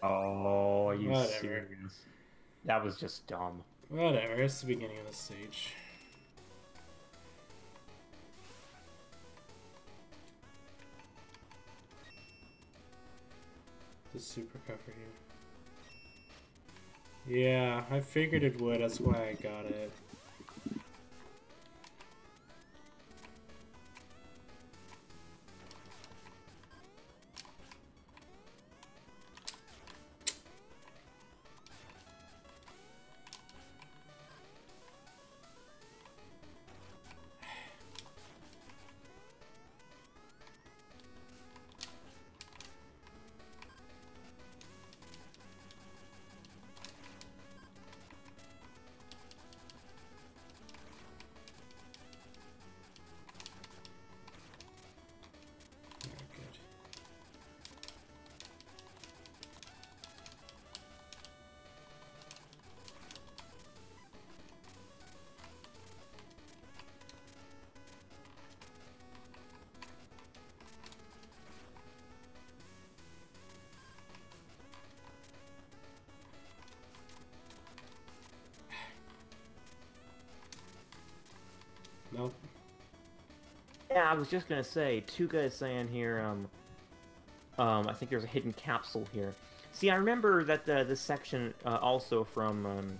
Oh, are you Whatever. serious? That was just dumb. Whatever, it's the beginning of the stage. The super cover here. Yeah, I figured it would, that's why I got it. Nope. Yeah, I was just gonna say, two guys saying here, I think there's a hidden capsule here. See, I remember that this section also from,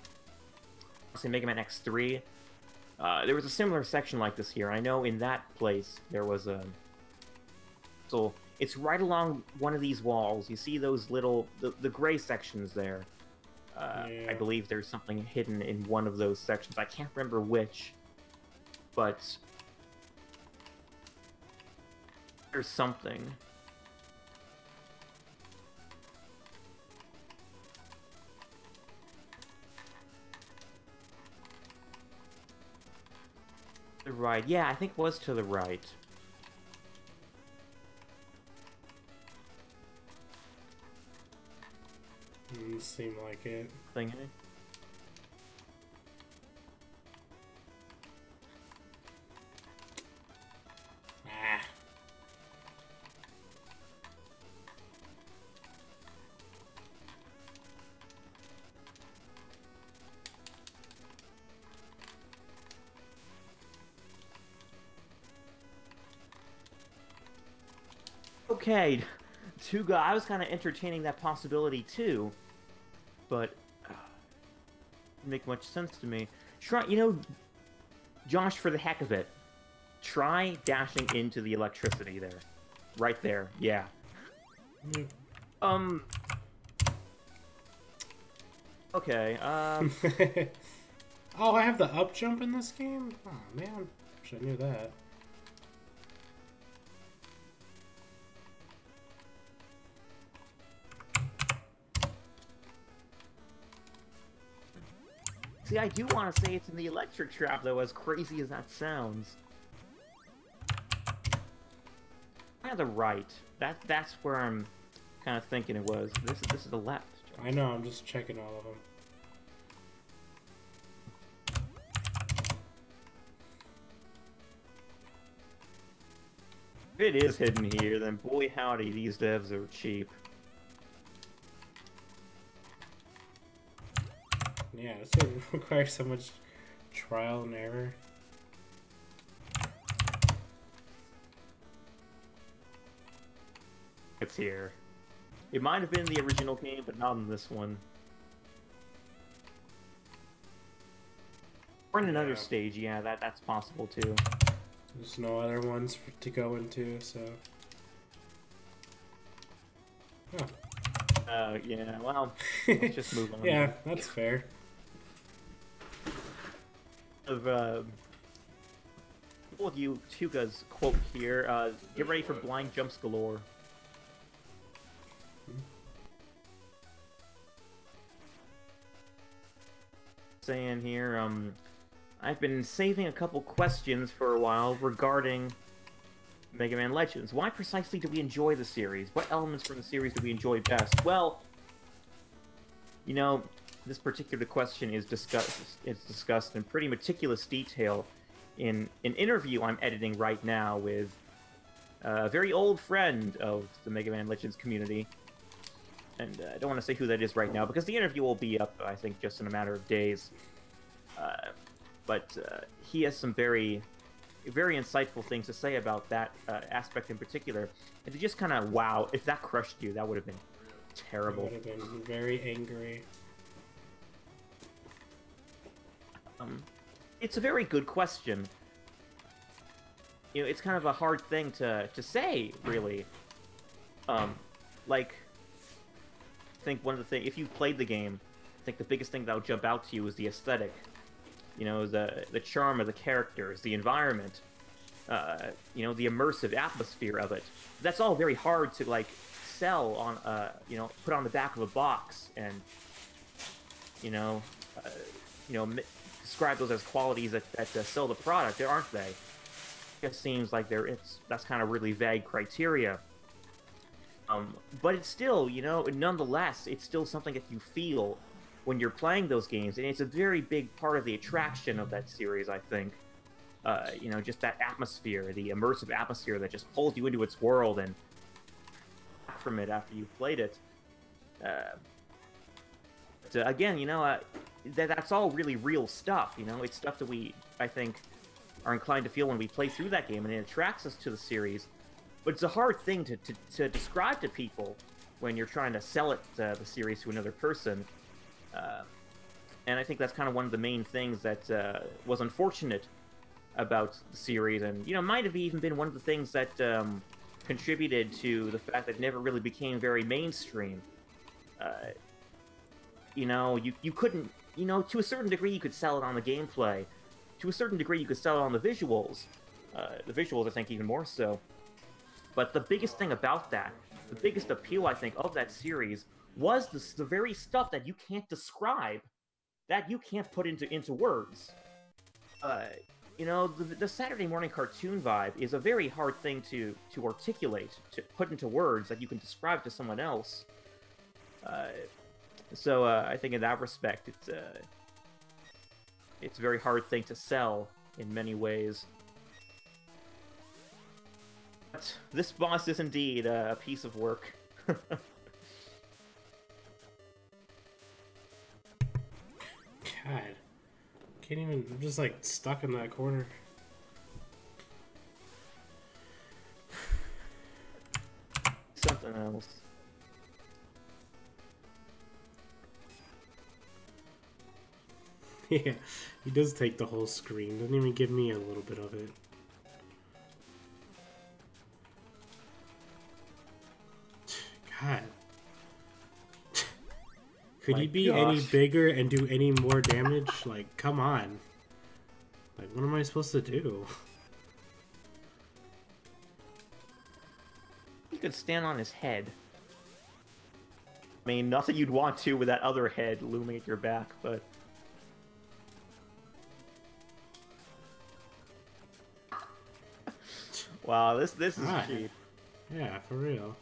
say, Mega Man X3, there was a similar section like this here. I know in that place there was a... So, it's right along one of these walls. You see those little, the gray sections there. Yeah. I believe there's something hidden in one of those sections. I can't remember which, but there's something. The right. Yeah, I think it was to the right. Seemed like it. Thing. Ah. Okay, two guys. I was kind of entertaining that possibility too, but didn't make much sense to me. Try, you know, Josh, for the heck of it, try dashing into the electricity there, right there. Yeah. Okay. Oh, I have the up jump in this game? Oh man, wish I knew that. See, I do want to say it's in the electric trap, though, as crazy as that sounds. kind of the right. That's where I'm kind of thinking it was. This is the left. I know. I'm just checking all of them. If it is hidden here, then boy howdy, these devs are cheap. Yeah, this would require so much trial and error. It's here. It might have been the original game, but not in this one. Or in another stage, yeah, that's possible too. There's no other ones to go into, so... Oh. Yeah, well, let's just move on. Yeah, that's fair. Of you Tuga's quote here, get ready for blind jumps galore. Saying here, I've been saving a couple questions for a while regarding Mega Man Legends. Why precisely do we enjoy the series? What elements from the series do we enjoy best? Well, you know, this particular question is discussed in pretty meticulous detail in an interview I'm editing right now with a very old friend of the Mega Man Legends community. And I don't want to say who that is right now, because the interview will be up, I think, just in a matter of days. But he has some very insightful things to say about that aspect in particular. And to just kind of, wow, if that crushed you, that would have been terrible. I would have been very angry. It's a very good question. You know, it's kind of a hard thing to say, really. Like, I think one of the things, if you've played the game, I think the biggest thing that'll jump out to you is the aesthetic. You know, the charm of the characters, the environment, you know, the immersive atmosphere of it. That's all very hard to, like, sell on, you know, put on the back of a box and, you know, describe those as qualities that sell the product, aren't they? It just seems like that's kind of really vague criteria. But it's still, you know, nonetheless, it's still something that you feel when you're playing those games, and it's a very big part of the attraction of that series, I think. You know, just that atmosphere, the immersive atmosphere that just pulls you into its world and from it after you've played it. But, again, you know, that's all really real stuff, you know? It's stuff that we, I think, are inclined to feel when we play through that game, and it attracts us to the series. But it's a hard thing to describe to people when you're trying to sell it, the series, to another person. And I think that's kind of one of the main things that was unfortunate about the series, and, you know, might have even been one of the things that contributed to the fact that it never really became very mainstream. You know, you couldn't, you know, to a certain degree you could sell it on the gameplay. To a certain degree you could sell it on the visuals. The visuals, I think, even more so. But the biggest thing about that, the biggest appeal, I think, of that series was the very stuff that you can't describe, that you can't put into words. You know, the Saturday morning cartoon vibe is a very hard thing to articulate, to put into words that you can describe to someone else. So I think in that respect, it's a very hard thing to sell in many ways. But this boss is indeed a piece of work. God. Can't even... I'm just, like, stuck in that corner. Something else. Yeah, he does take the whole screen. Doesn't even give me a little bit of it. God. Could he be any bigger and do any more damage? Like, come on. Like, what am I supposed to do? You could stand on his head. I mean, not that you'd want to with that other head looming at your back, but... Wow, this is cheap. Yeah, for real.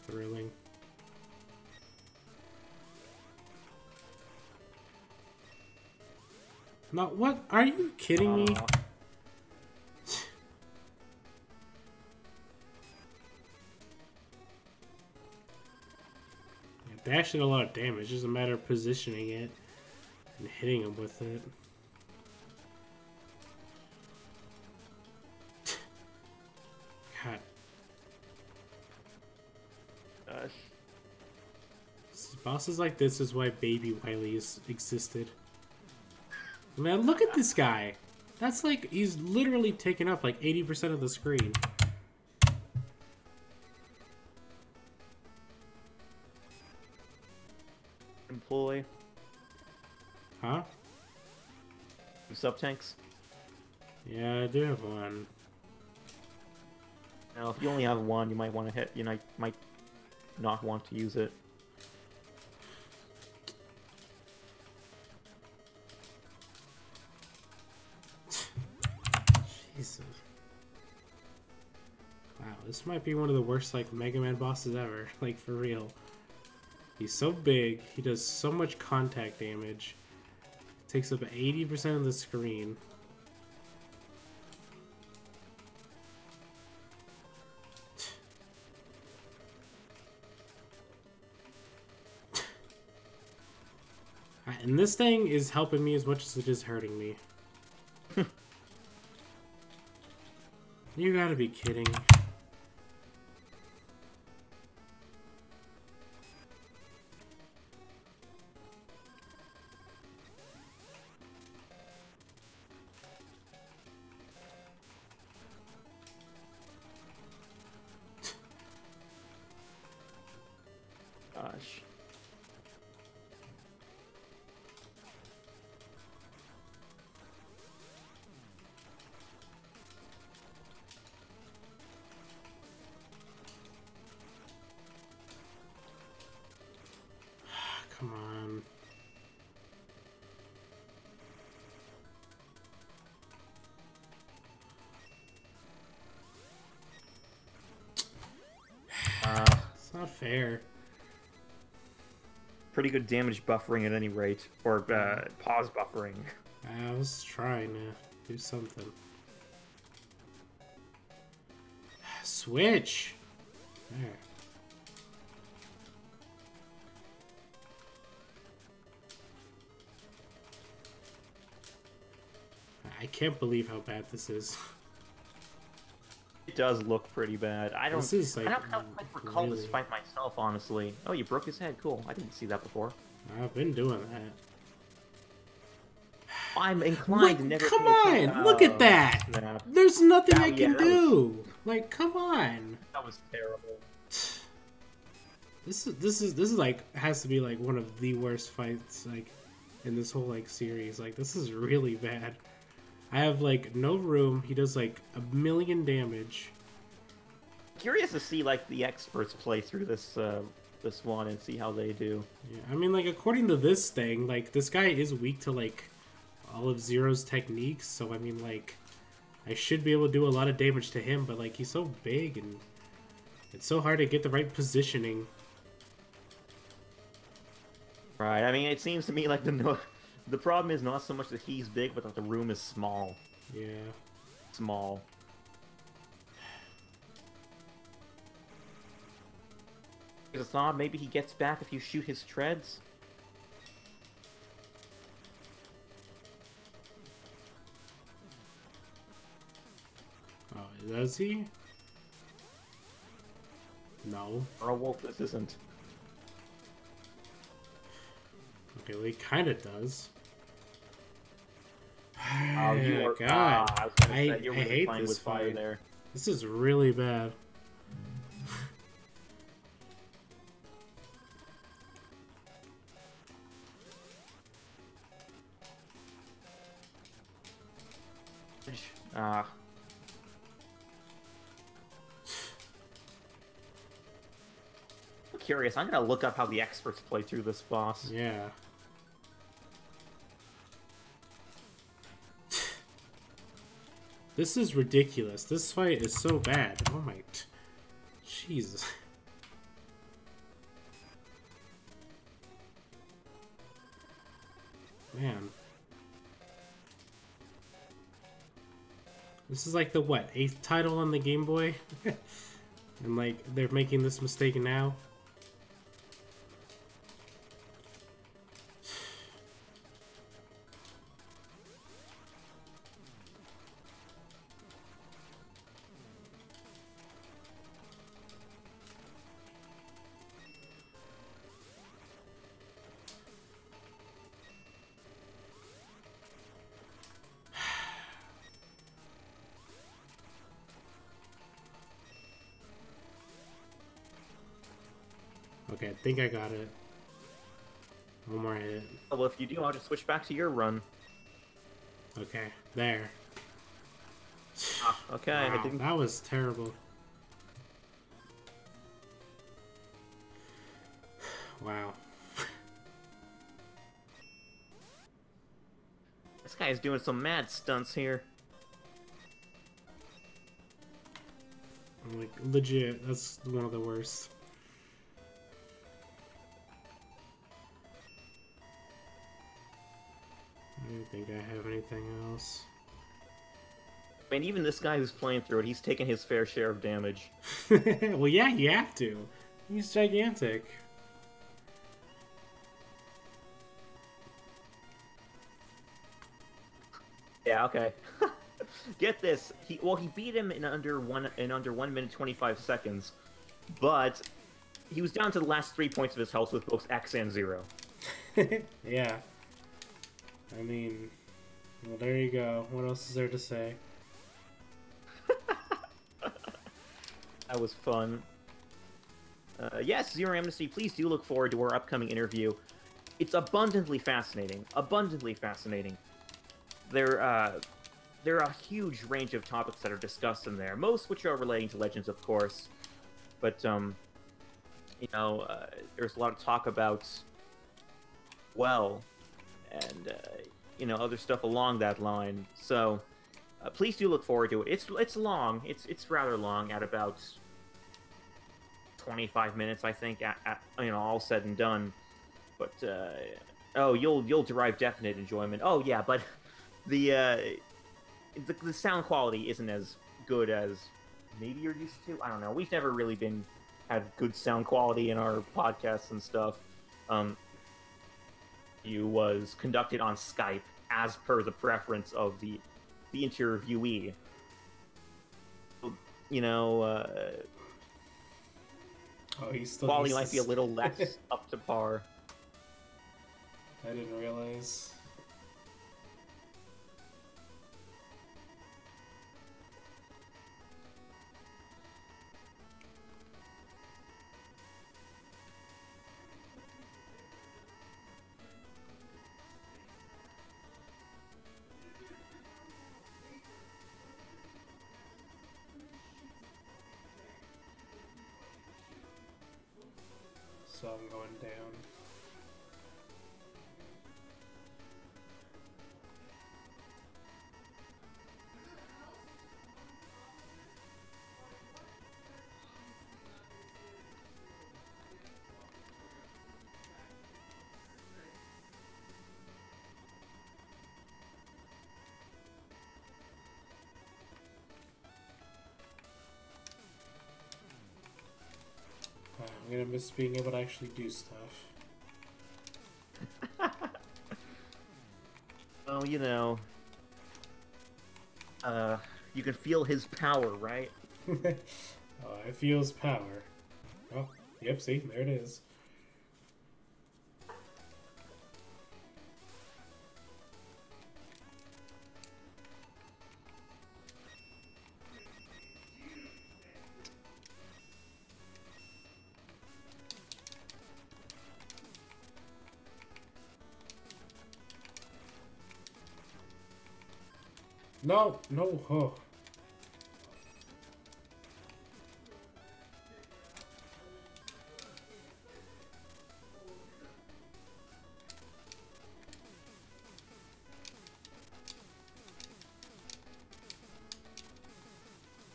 Thrilling. No, what? Are you kidding me? Dash did a lot of damage. It's just a matter of positioning it and hitting him with it. God. Bosses like this is why Baby Wileys existed. Man, look at this guy. That's like, he's literally taken up like 80% of the screen. Employ. Huh? Sub tanks. Yeah, I do have one. Now, if you only have one, you might want to hit. You might not want to use it. Jesus. Wow, this might be one of the worst like Mega Man bosses ever. Like for real. He's so big. He does so much contact damage. Takes up 80% of the screen. And this thing is helping me as much as it is hurting me. You gotta be kidding. Gosh. Come on. It's not fair. Pretty good damage buffering at any rate, or pause buffering. I was trying to do something. Switch! There. I can't believe how bad this is. It does look pretty bad. I don't. This is, like, I don't quite recall this really- fight myself, honestly. Oh, you broke his head. Cool. I didn't see that before. I've been doing that. I'm inclined to Look, never. come pay on! Look at that! Snap. There's nothing I Yeah, can that do. Like, come on! That was terrible. This is like has to be like one of the worst fights like in this whole like series. Like this is really bad. I have like no room. He does like 1,000,000 damage. Curious to see like the experts play through this this one and see how they do. Yeah, I mean like according to this thing, like this guy is weak to like all of Zero's techniques. So I mean like I should be able to do a lot of damage to him, but like he's so big and it's so hard to get the right positioning. Right. I mean, it seems to me like the problem is not so much that he's big, but that the room is small. Yeah. Small. There's a thought maybe he gets back if you shoot his treads. Oh, does he? No. Or a wolf, this isn't. Okay, well, he kind of does. Oh, you are, God, I was gonna say, I you're really hate playing this with fire fight. there. This is really bad. Ah. I'm curious. I'm gonna look up how the experts play through this boss. Yeah. This is ridiculous. This fight is so bad. Oh my... Jesus. Man. This is like the, what, 8th title on the Game Boy? And like, they're making this mistake now? Okay, I think I got it. One more hit. Well, if you do, I'll just switch back to your run. Okay, there. Ah, okay, Wow, I didn't... that was terrible. Wow. This guy is doing some mad stunts here. Like, legit, that's one of the worst. I don't think I have anything else. I mean, even this guy who's playing through it, he's taking his fair share of damage. Well, yeah, you have to. He's gigantic. Yeah, okay. Get this. He beat him in under 1 minute 25 seconds, but he was down to the last 3 points of his health with both X and 0. Yeah. I mean, well, there you go. What else is there to say? That was fun. Yes, Zero Amnesty, please do look forward to our upcoming interview. It's abundantly fascinating. Abundantly fascinating. There are a huge range of topics that are discussed in there, most which are relating to Legends, of course. But, you know, there's a lot of talk about, well, and, you know, other stuff along that line. So, please do look forward to it. It's long. It's rather long, at about 25 minutes, I think, at you know, all said and done. But, oh, you'll derive definite enjoyment. Oh, yeah, but the sound quality isn't as good as maybe you're used to. I don't know. We've never really had good sound quality in our podcasts and stuff. You was conducted on Skype as per the preference of the interviewee. You know, Oh, he's still quality might be a little less up to par. I didn't realize. So I'm going down. I'm gonna miss being able to actually do stuff. Well, you know, you can feel his power, right? Oh, I feel his power. Oh, yep, see, there it is. No, no, oh.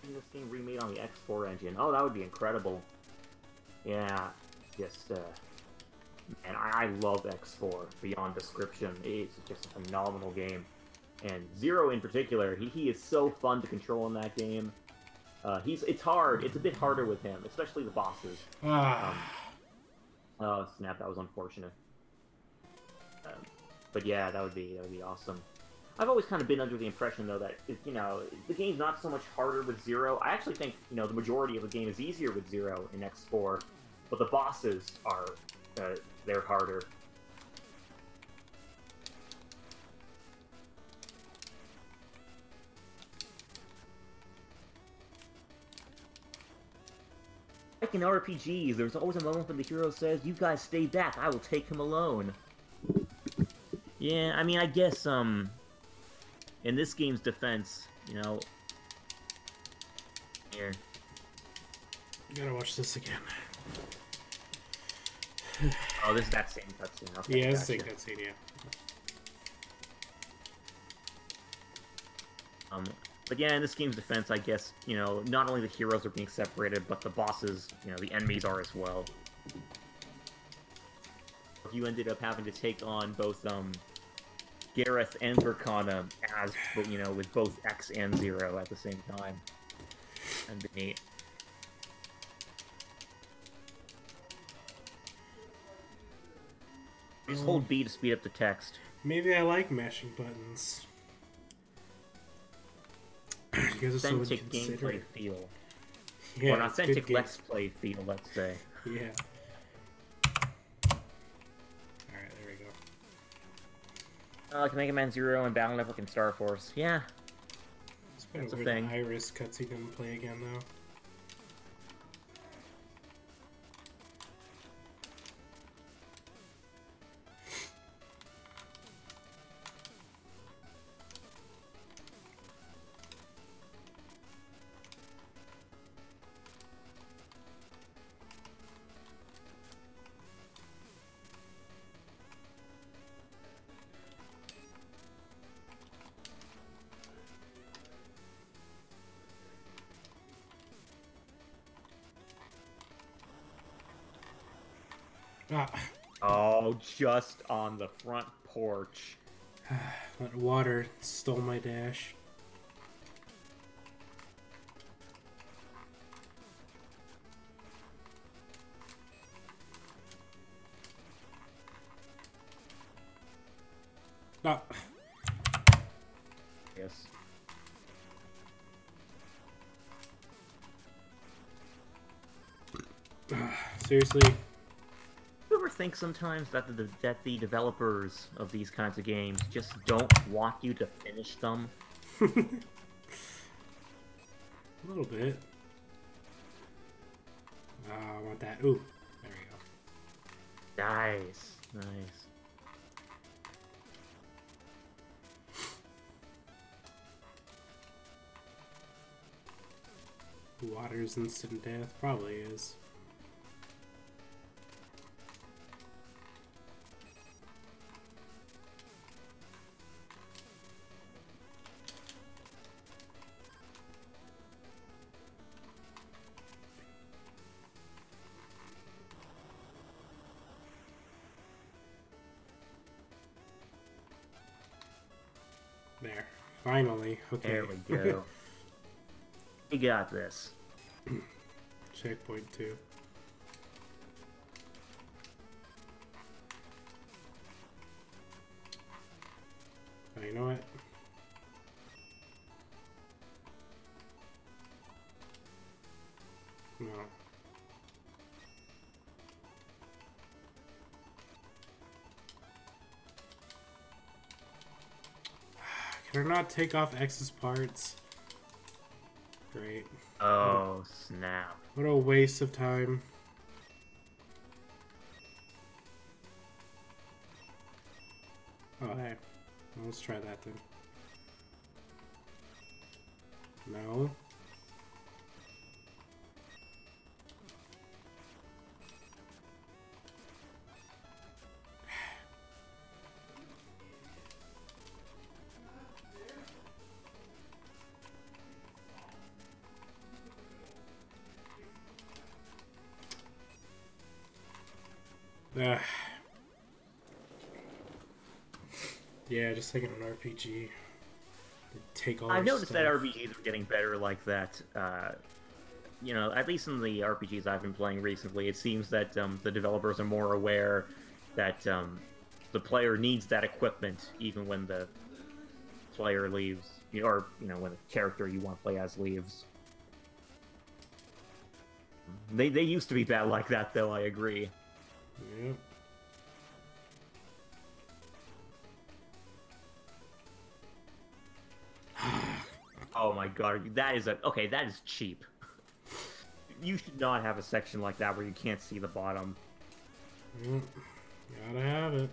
This game remade on the X4 engine. Oh, that would be incredible. Yeah, just, man, I love X4 beyond description. It's just a phenomenal game. And Zero in particular, he is so fun to control in that game. It's hard. It's a bit harder with him, especially the bosses. Oh snap, that was unfortunate. But yeah, that would be awesome. I've always kind of been under the impression though that you know the game's not so much harder with Zero. I actually think the majority of the game is easier with Zero in X4, but the bosses are they're harder. Like in RPGs, there's always a moment when the hero says, "You guys stay back, I will take him alone." Yeah, I mean, I guess, in this game's defense, here. Gotta watch this again. Oh, this is that same cutscene. Okay, yeah, it's gotcha. the same cutscene, yeah. But yeah, in this game's defense, I guess, not only the heroes are being separated, but the bosses, the enemies are as well. You ended up having to take on both, Gareth and Verkana as, with both X and Zero at the same time. That'd be neat. Just hold B to speed up the text. Maybe I like mashing buttons. You guys are so authentic gameplay feel. Yeah, or an authentic let's play feel, let's say. Yeah. Alright, there we go. Like Mega Man Zero and Battle Network and Star Force. Yeah. It's kind That's of a weird thing. the Iris cutscene didn't play again, though. Ah. Oh, just on the front porch. That water stole my dash. Ah. Yes. Seriously? You ever think sometimes that the developers of these kinds of games just don't want you to finish them? A little bit. I want that. Ooh, there we go. Nice, nice. Water's instant death? Probably is. There. Finally. Okay. There we go. We got this. Checkpoint 2. Oh, you know what? No. Can I not take off X's parts? Great. Oh, snap. What a waste of time. Oh, hey. Well, let's try that then. No. Yeah, just like in an RPG. They take all I've your noticed stuff. that RPGs are getting better like that. You know, at least in the RPGs I've been playing recently, it seems that the developers are more aware that the player needs that equipment even when the player leaves, or when the character you want to play as leaves. They used to be bad like that, though. I agree. Yep. Oh my god, that is that is cheap. You should not have a section like that where you can't see the bottom. Yep. Gotta have it.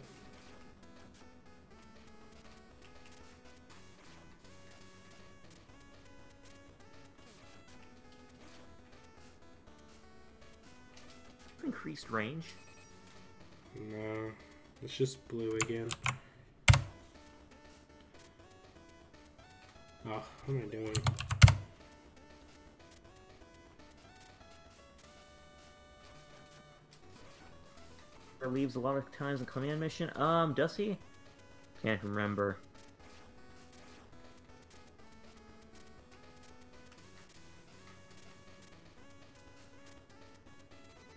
Increased range. No, it's just blue again. Oh, what am I doing? Or leaves a lot of times in command mission. Does he? Can't remember.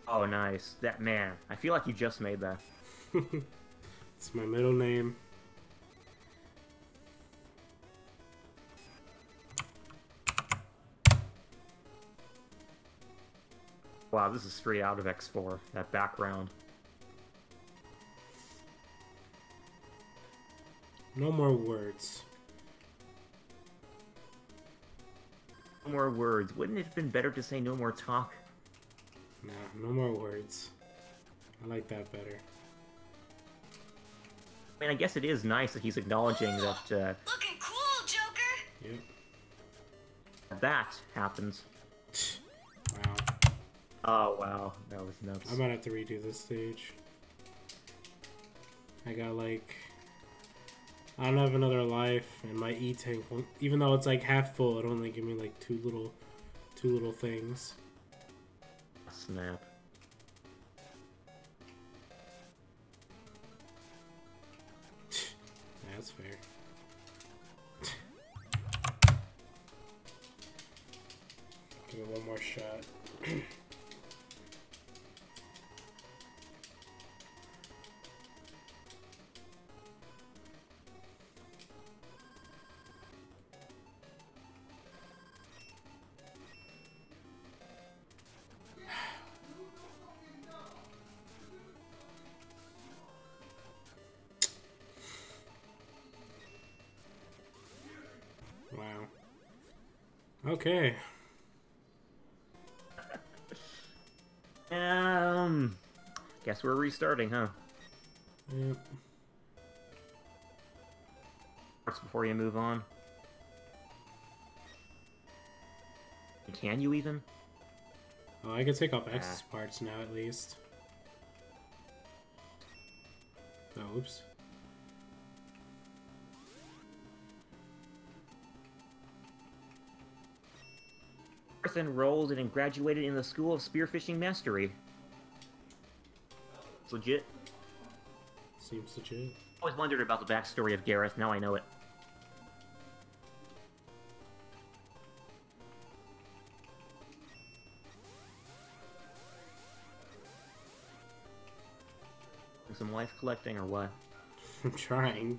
Oh, nice. That man. I feel like you just made that. It's my middle name. Wow, this is straight out of X4. That background. No more words. No more words. Wouldn't it have been better to say no more talk? Nah, no more words. I like that better. I mean, I guess it is nice that he's acknowledging that, Looking cool, Joker! Yep. that happens. Wow. Oh, wow. That was nuts. I might have to redo this stage. I got like... I don't have another life, and my E-tank, even though it's like half full, it only give me like two little things. Snap. That's fair. Give it one more shot. Wow. Okay. Guess we're restarting, huh? Yep. Before you move on. Can you even? Oh, I can take off X's parts now at least. Oh, oops. Earth enrolled and graduated in the School of Spearfishing Mastery. It's legit. Seems legit. Always wondered about the backstory of Gareth, now I know it. Some life collecting or what? I'm trying.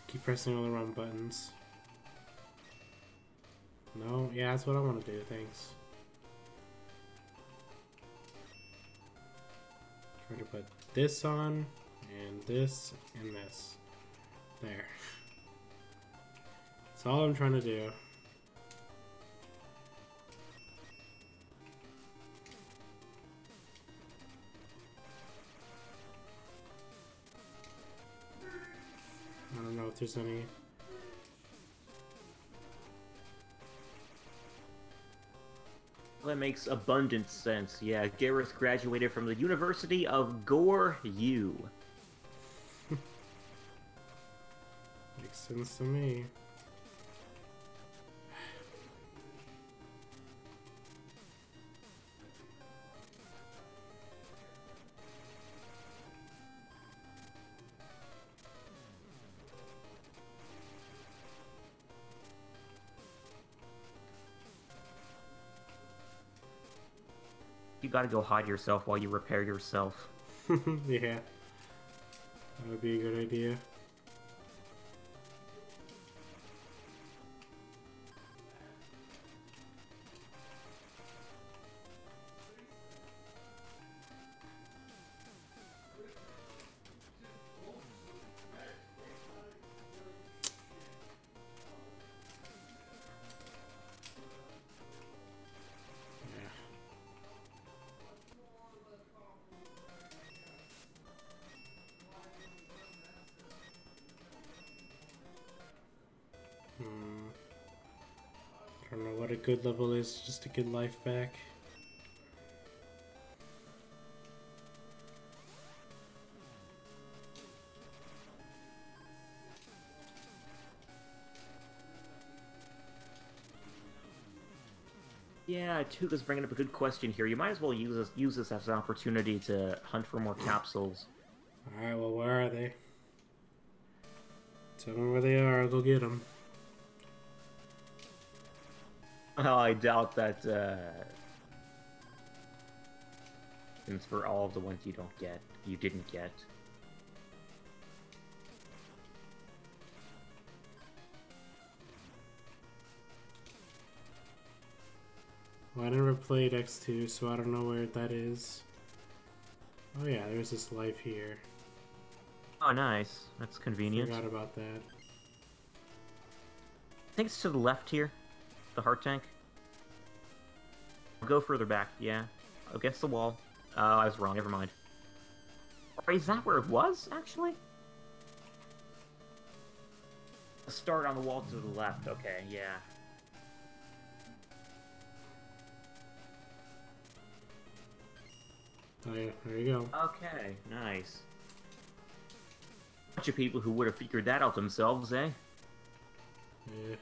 Keep pressing all the wrong buttons. No, yeah, that's what I want to do, thanks. Try to put this on, and this, and this. There. That's all I'm trying to do. I don't know if there's any. That makes abundant sense. Yeah, Gareth graduated from the University of Gore U. Makes sense to me. You gotta go hide yourself while you repair yourself. Yeah. That would be a good idea. I don't know what a good level is, just to get life back. Yeah, Tuga's bringing up a good question here. You might as well use this as an opportunity to hunt for more capsules. Alright, well, where are they? Tell me where they are, I'll go get them. Oh, I doubt that, since for all of the ones you didn't get. Well, I never played X2, so I don't know where that is. Oh yeah, there's this life here. Oh, nice. That's convenient. Forgot about that. I think it's to the left here. The heart tank. I'll go further back, yeah. Against the wall. Oh, I was wrong, never mind. Or is that where it was, actually? Start on the wall to the left, okay, yeah. Oh yeah, there you go. Okay, nice. Bunch of people who would have figured that out themselves, eh? Yeah.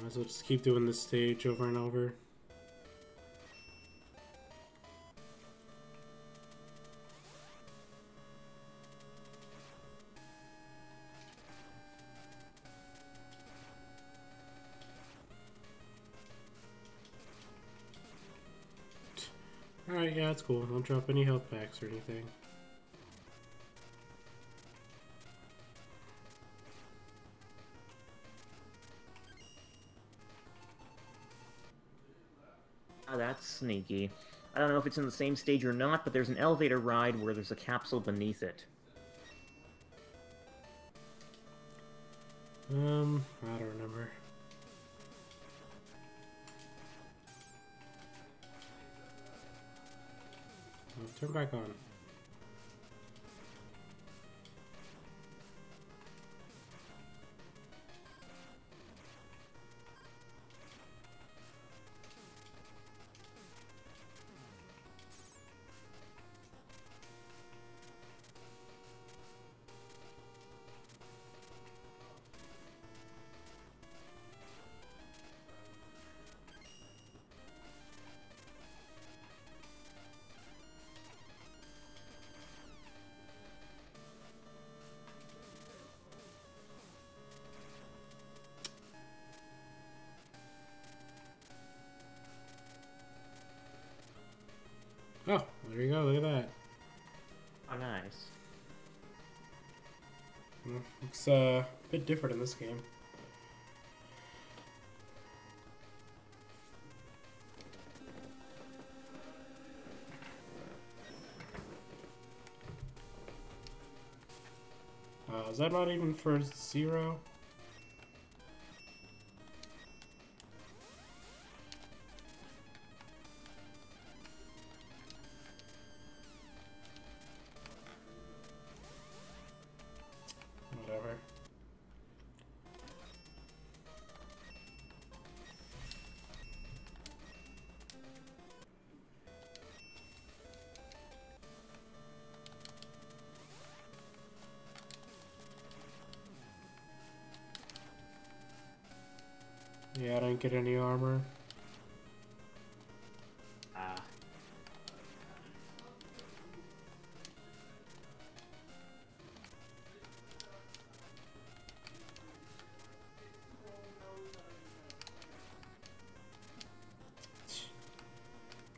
Might as well just keep doing this stage over and over. Alright, yeah, that's cool. Don't drop any health packs or anything. Oh, that's sneaky. I don't know if it's in the same stage or not, but there's an elevator ride where there's a capsule beneath it. I don't remember. Oh, turn back on. Oh, there you go, look at that. Oh, nice. Well, looks a bit different in this game. Is that not even for 0? Yeah, I don't get any armor. Ah.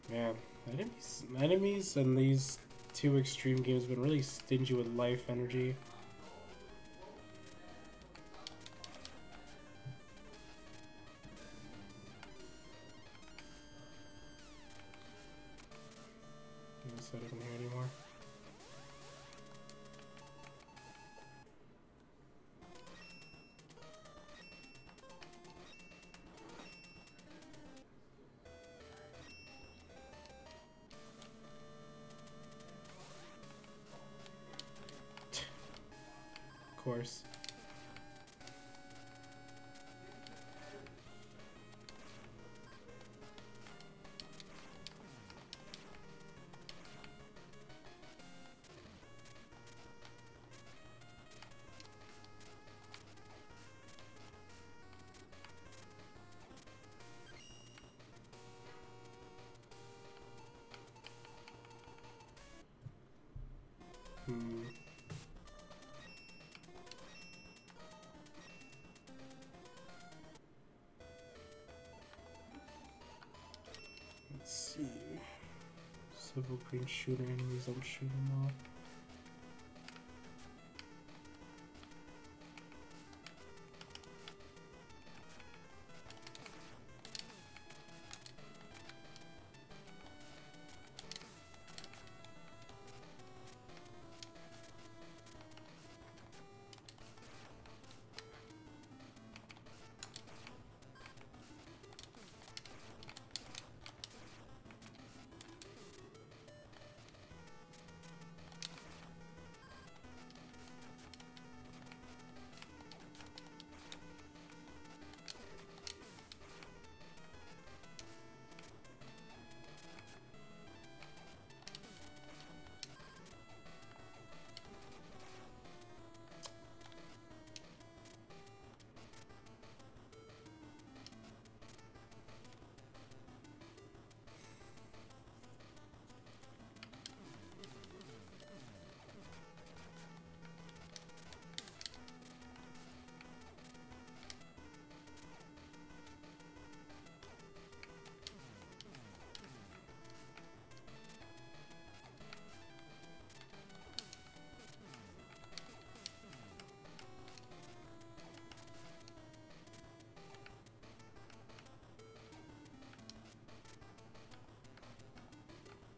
Man, enemies in these two extreme games have been really stingy with life energy. I said I don't hear anymore. Of course. Let's see. Civil green shooter enemies, I'm shooting them all.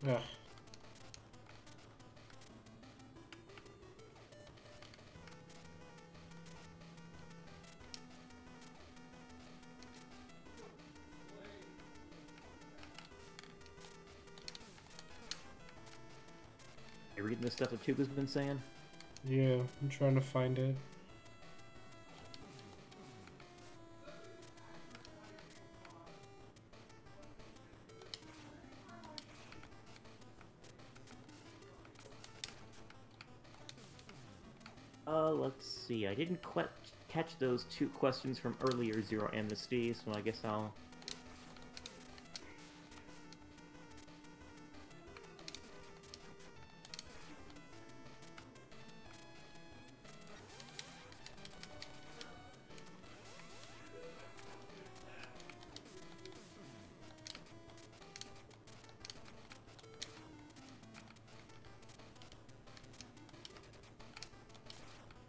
Ugh. You reading the stuff that Tuba's been saying? Yeah, I'm trying to find it. Let's see. I didn't quite catch those 2 questions from earlier, Zero Amnesty, so I guess I'll...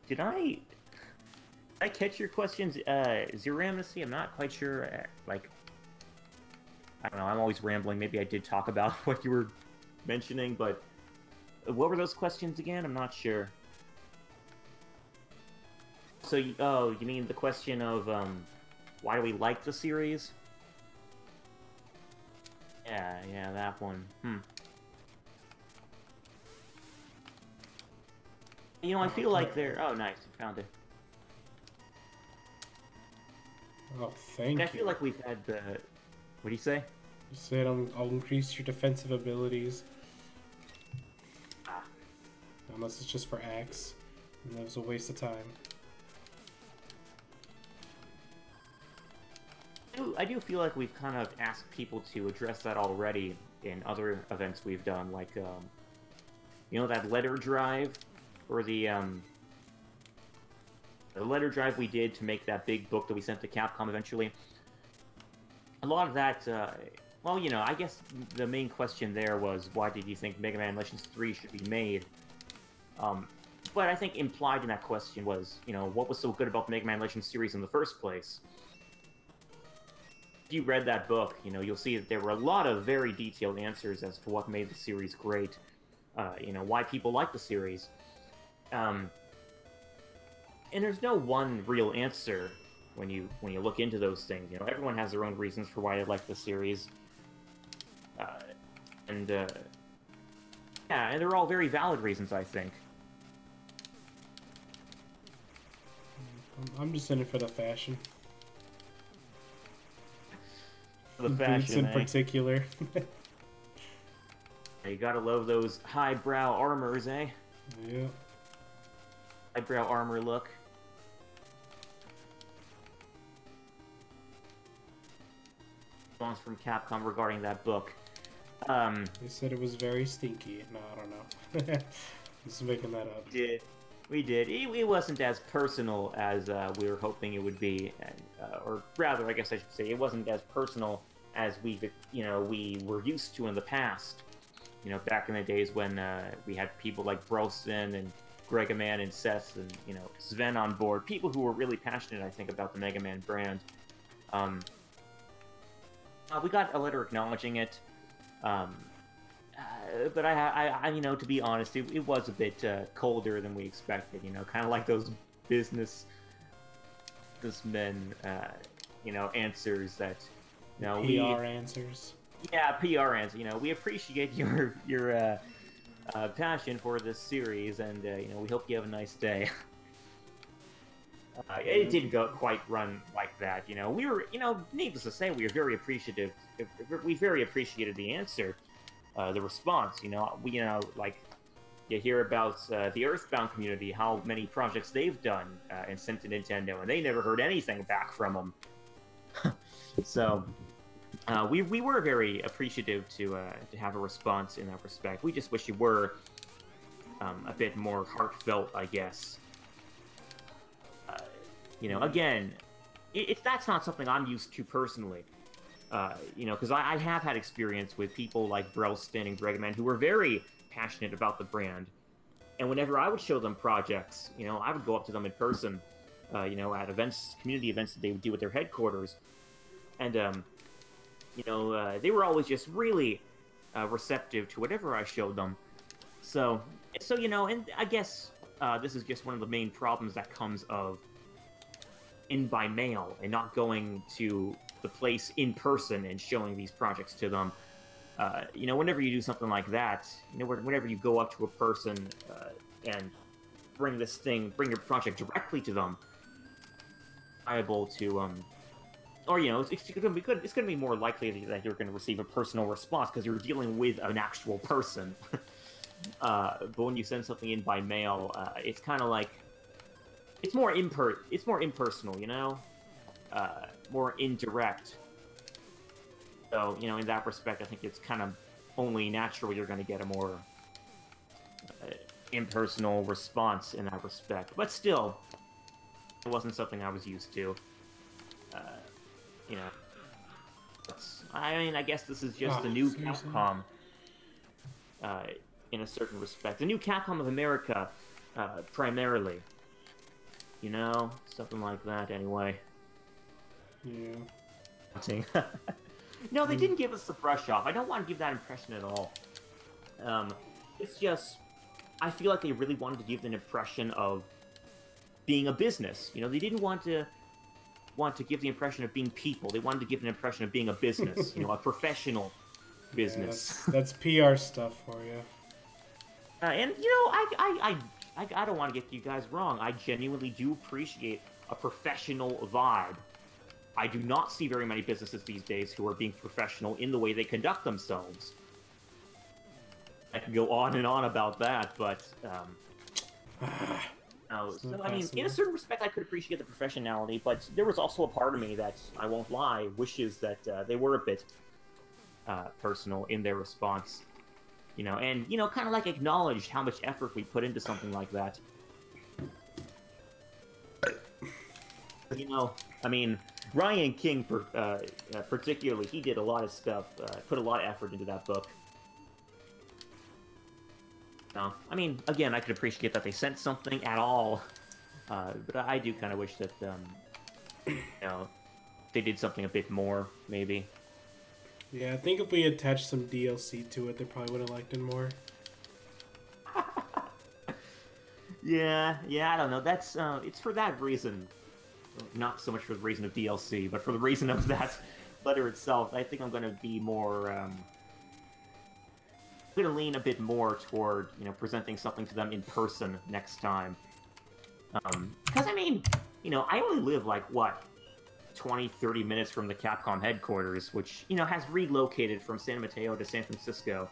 Did I catch your questions, Zero Amnesty? I'm not quite sure, like... I don't know, I'm always rambling. Maybe I did talk about what you were mentioning, but... What were those questions again? I'm not sure. So, you mean the question of, why do we like the series? Yeah, that one. You know, I feel like they're... Oh, nice, you found it. Oh, thank you. I feel like we've had the... What do you say? You said I'll increase your defensive abilities. Ah. Unless it's just for Axe. And that was a waste of time. do feel like we've kind of asked people to address that already in other events we've done, like you know, that letter drive, or the letter drive we did to make that big book that we sent to Capcom eventually. A lot of that, well, you know, I guess the main question there was, why did you think Mega Man Legends 3 should be made? But I think implied in that question was, you know, what was so good about the Mega Man Legends series in the first place? If you read that book, you know, you'll see that there were a lot of very detailed answers as to what made the series great, you know, why people like the series. And there's no one real answer when you look into those things. You know, everyone has their own reasons for why they like the series. Yeah, and they're all very valid reasons, I think. I'm just in it for the fashion. The fashion, boots in particular. You gotta love those highbrow armors, eh? Yeah. Highbrow armor look. Response from Capcom regarding that book. They said it was very stinky. No, I don't know. Just making that up. We did. It wasn't as personal as we were hoping it would be, or rather, I guess I should say, it wasn't as personal as we were used to in the past. You know, back in the days when we had people like Brosen and Gregaman and Seth and, you know, Sven on board, people who were really passionate, I think, about the Mega Man brand. We got a letter acknowledging it, but I you know, to be honest, it was a bit colder than we expected. You know, kind of like those businessmen, you know, answers that, you know, PR answers. Yeah, PR answer. You know, we appreciate your passion for this series, and you know, we hope you have a nice day. It didn't go quite run like that. You know, we were, you know, needless to say, we were very appreciative. We very appreciated the answer, the response. You know, like, you hear about the Earthbound community, how many projects they've done and sent to Nintendo, and they never heard anything back from them. So. We were very appreciative to have a response in that respect. We just wish you were a bit more heartfelt, I guess. You know, again, that's not something I'm used to personally. You know, because I have had experience with people like Brelston and Gregaman who were very passionate about the brand. And whenever I would show them projects, you know, I would go up to them in person, you know, at events, community events that they would do at their headquarters. And, you know, they were always just really receptive to whatever I showed them. So you know, and I guess this is just one of the main problems that comes of in by mail and not going to the place in person and showing these projects to them. You know, whenever you do something like that, you know, whenever you go up to a person and bring your project directly to them, liable to or, you know, it's going to be good. It's going to be more likely that you're going to receive a personal response because you're dealing with an actual person. But when you send something in by mail, it's kind of like it's more impersonal, you know, more indirect. So, you know, in that respect, I think it's kind of only natural you're going to get a more impersonal response in that respect. But still, it wasn't something I was used to. You know, I mean, I guess this is just the new Capcom, in a certain respect. The new Capcom of America, primarily. You know, something like that, anyway. Yeah. No, they didn't give us the brush off. I don't want to give that impression at all. It's just, I feel like they really wanted to give an impression of being a business. You know, they didn't want to give the impression of being people. They wanted to give an impression of being a business, you know, a professional business. Yeah, that's PR stuff for you. And, you know, I don't want to get you guys wrong. I genuinely do appreciate a professional vibe. I do not see very many businesses these days who are being professional in the way they conduct themselves. I can go on and on about that, but, No, It's not so I mean, fast in a enough. certain respect, I could appreciate the professionality, but there was also a part of me that, I won't lie, wishes that they were a bit personal in their response. You know, and, you know, kind of like acknowledged how much effort we put into something like that. You know, I mean, Ryan King, particularly, he did a lot of stuff, put a lot of effort into that book. No, I mean, again, I could appreciate that they sent something at all, but I do kind of wish that, you know, they did something a bit more, maybe. Yeah, I think if we attached some DLC to it, they probably would have liked it more. Yeah, I don't know. That's it's for that reason, not so much for the reason of DLC, but for the reason of that letter itself. I think I'm going to be more, I'm going to lean a bit more toward, you know, presenting something to them in person next time. Because I mean, you know, I only live like what, 20-30 minutes from the Capcom headquarters, which, you know, has relocated from San Mateo to San Francisco.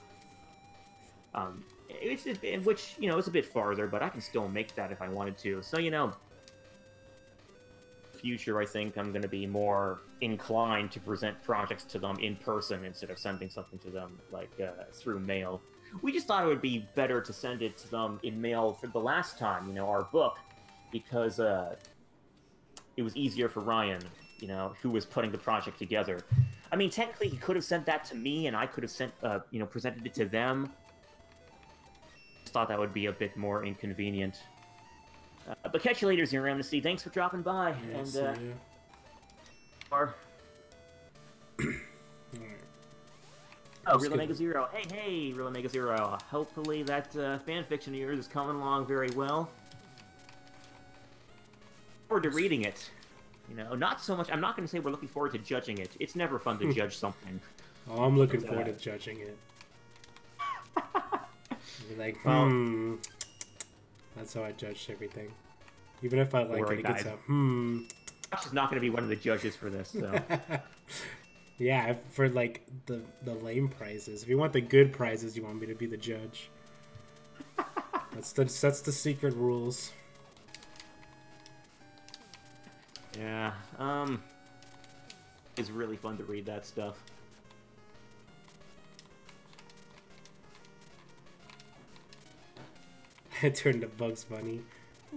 Which, you know, is a bit farther, but I can still make that if I wanted to. So, you know, future, I think I'm going to be more inclined to present projects to them in person instead of sending something to them, like, through mail. We just thought it would be better to send it to them in mail for the last time, you know, our book, because, it was easier for Ryan, you know, who was putting the project together. I mean, technically, he could have sent that to me, and I could have sent, you know, presented it to them. Just thought that would be a bit more inconvenient. But catch you later, Zero Amnesty. Thanks for dropping by. Yeah, and, see ya. Or... Alright. Oh, Let's Real get Omega Zero. Hey, Real Omega Zero. Hopefully that fanfiction of yours is coming along very well. Forward to reading it. You know, not so much. I'm not going to say we're looking forward to judging it. It's never fun to judge something. Oh, I'm looking forward to judging it. Be like, That's how I judged everything. Even if I like Worry, it, it gets guys. a Josh is not going to be one of the judges for this, so. Yeah, for like the lame prizes. If you want the good prizes, you want me to be the judge. That's the secret rules. Yeah, it's really fun to read that stuff. I turned to Bugs Bunny.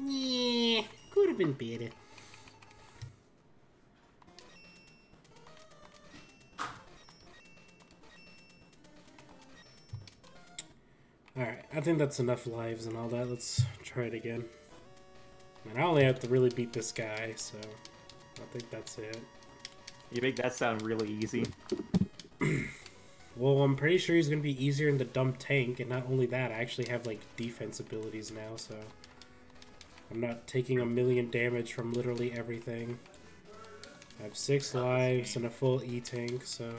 Yeah, could have been better. Alright, I think that's enough lives and all that. Let's try it again. And I only have to really beat this guy, so I think that's it. You make that sound really easy. Well, I'm pretty sure he's going to be easier in the dumb tank, and not only that, I actually have, like, defense abilities now, so... I'm not taking a million damage from literally everything. I have 6 lives and a full E-tank, so...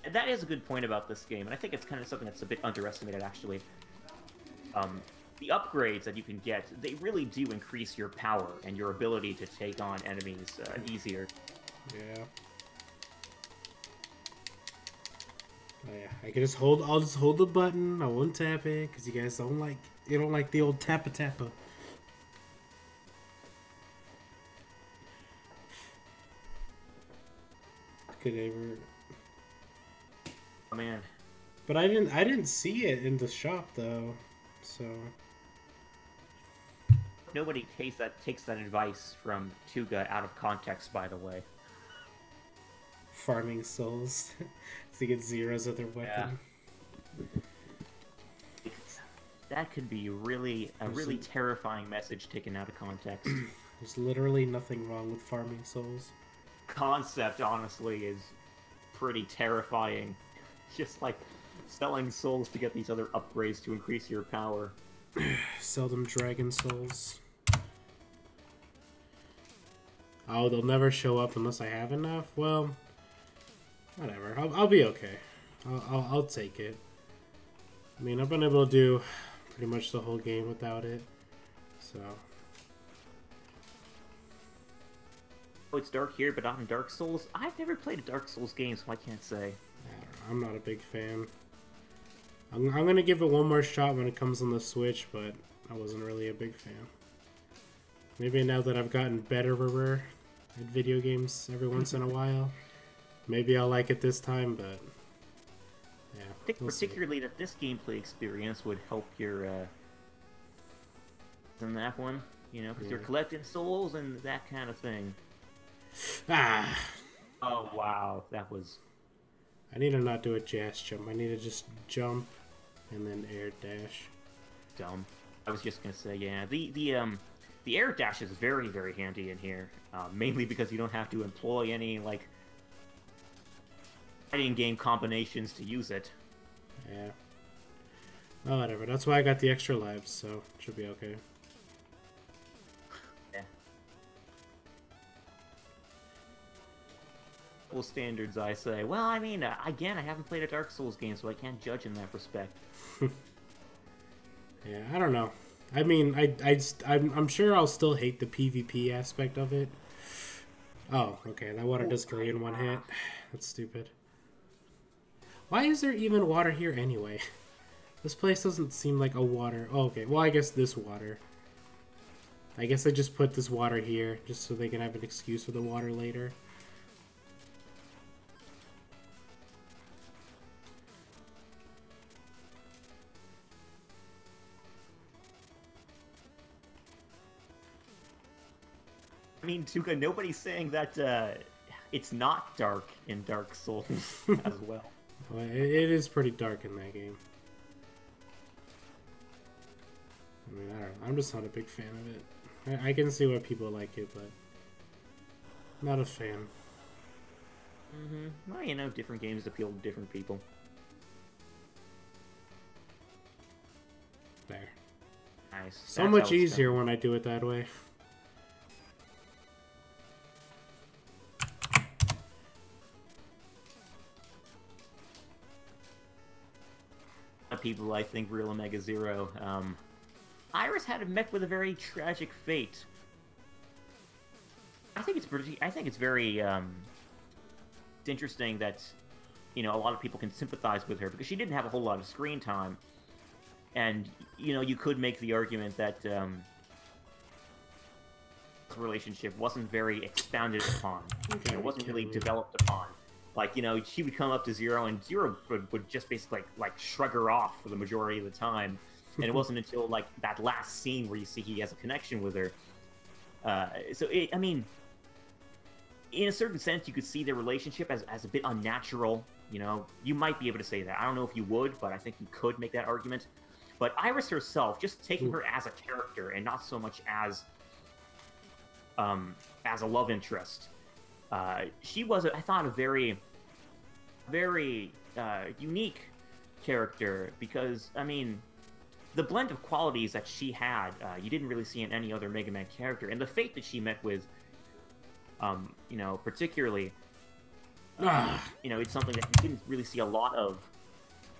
And that is a good point about this game, and I think it's kind of something that's a bit underestimated, actually. The upgrades that you can get, they really do increase your power and your ability to take on enemies easier. Yeah. Oh yeah, I can just hold. I'll just hold the button. I won't tap it because you guys don't like. You don't like the old tappa tappa. Could ever. Oh man. But I didn't see it in the shop though, so. Nobody takes that advice from Tuga out of context, by the way. Farming souls to get zeros of their weapon. Yeah. That could be really terrifying message taken out of context. There's literally nothing wrong with farming souls. Concept, honestly, is pretty terrifying. Just like selling souls to get these other upgrades to increase your power. Sell them dragon souls. Oh, they'll never show up unless I have enough? Well, whatever. I'll be okay. I'll take it. I mean, I've been able to do pretty much the whole game without it, so... Oh, it's dark here, but not in Dark Souls? I've never played a Dark Souls game, so I can't say. I don't know, I'm not a big fan. I'm gonna give it one more shot when it comes on the Switch, but I wasn't really a big fan. Maybe now that I've gotten better at video games every once in a while, maybe I'll like it this time, but yeah. I think particularly that this gameplay experience would help your, in that one, you know, because you're collecting souls and that kind of thing. Ah! Oh, wow, that was... I need to not do a jazz jump. I need to just jump and then air dash. Dumb. I was just gonna say, yeah, the air dash is very, very handy in here, mainly because you don't have to employ any, like, fighting game combinations to use it. Yeah. Well, whatever. That's why I got the extra lives, so it should be okay. Yeah. Well, standards, I say. Well, I mean, again, I haven't played a Dark Souls game, so I can't judge in that respect. Yeah, I don't know. I mean, I'm sure I'll still hate the PvP aspect of it. Oh, okay, that water does kill you in one hit. That's stupid. Why is there even water here anyway? This place doesn't seem like a water... Oh, okay, well, I guess this water. I guess I just put this water here, just so they can have an excuse for the water later. I mean, Tuka, nobody's saying that it's not dark in Dark Souls as well. Well, it is pretty dark in that game. I mean, I don't know. I'm just not a big fan of it. I can see why people like it, but not a fan. Well, you know, different games appeal to different people. There. Nice. So That's much how it's easier done. when I do it that way. People, I think, Real Omega Zero. Iris had met with a very tragic fate. I think it's very it's interesting that, you know, a lot of people can sympathize with her because she didn't have a whole lot of screen time, and you know, you could make the argument that relationship wasn't very expounded upon. Okay, It wasn't really developed upon. Like, you know, she would come up to Zero, and Zero would just basically, like, shrug her off for the majority of the time. And it wasn't until, like, that last scene where you see he has a connection with her. I mean, in a certain sense, you could see their relationship as a bit unnatural, you know? You might be able to say that. I don't know if you would, but I think you could make that argument. But Iris herself, just taking her as a character and not so much as a love interest, she was, I thought, a very, very unique character because, I mean, the blend of qualities that she had, you didn't really see in any other Mega Man character, and the fate that she met with, you know, particularly, you know, it's something that you didn't really see a lot of,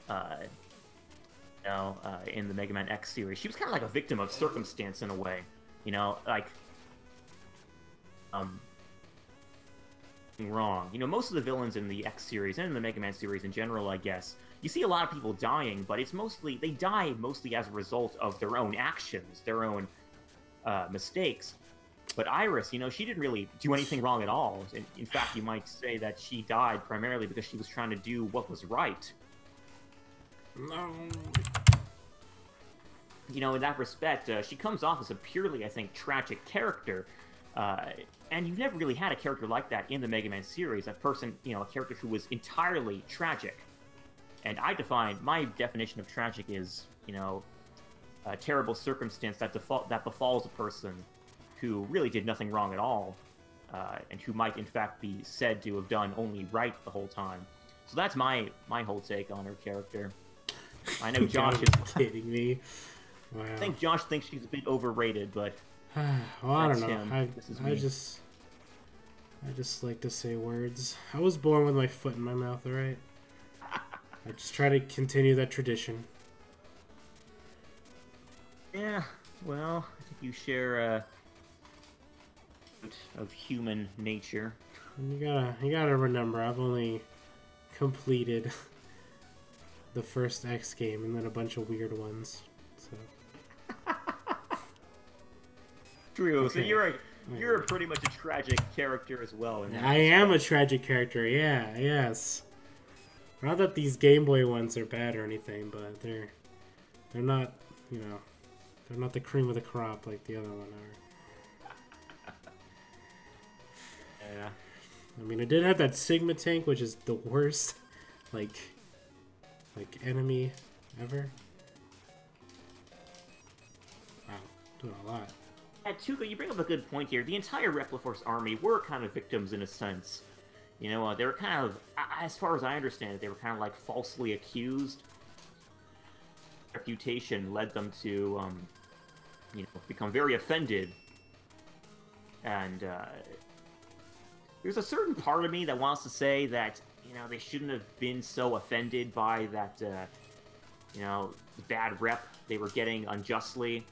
you know, in the Mega Man X series. She was kind of like a victim of circumstance in a way, you know, like, wrong. You know, most of the villains in the X series and in the Mega Man series in general, I guess, you see a lot of people dying, but it's mostly, they die mostly as a result of their own actions, their own mistakes. But Iris, you know, she didn't really do anything wrong at all. In fact, you might say that she died primarily because she was trying to do what was right. No. You know, in that respect, she comes off as a purely, I think, tragic character. And you've never really had a character like that in the Mega Man series. A person, you know, a character who was entirely tragic. And my definition of tragic is, you know, a terrible circumstance that befalls a person who really did nothing wrong at all, and who might in fact be said to have done only right the whole time. So that's my whole take on her character. I know Josh is kidding me. Wow. I think Josh thinks she's a bit overrated, but well, I don't know. him. I just like to say words. I was born with my foot in my mouth, alright? I just try to continue that tradition. Yeah, well, I think you share a of human nature. And you gotta remember, I've only completed the first X game and then a bunch of weird ones. So True. So Okay. you're pretty much a tragic character as well. In that I am a tragic character, yeah, yes. Not that these Game Boy ones are bad or anything, but they're not, you know, they're not the cream of the crop like the other one are. Yeah. I mean, it did have that Sigma tank, which is the worst, like enemy ever. Wow, doing a lot. Tuka, you bring up a good point here. The entire Repliforce army were kind of victims in a sense. You know, they were kind of, as far as I understand it, they were kind of like falsely accused. Reputation led them to, you know, become very offended. And there's a certain part of me that wants to say that, you know, they shouldn't have been so offended by that, you know, bad rep they were getting unjustly.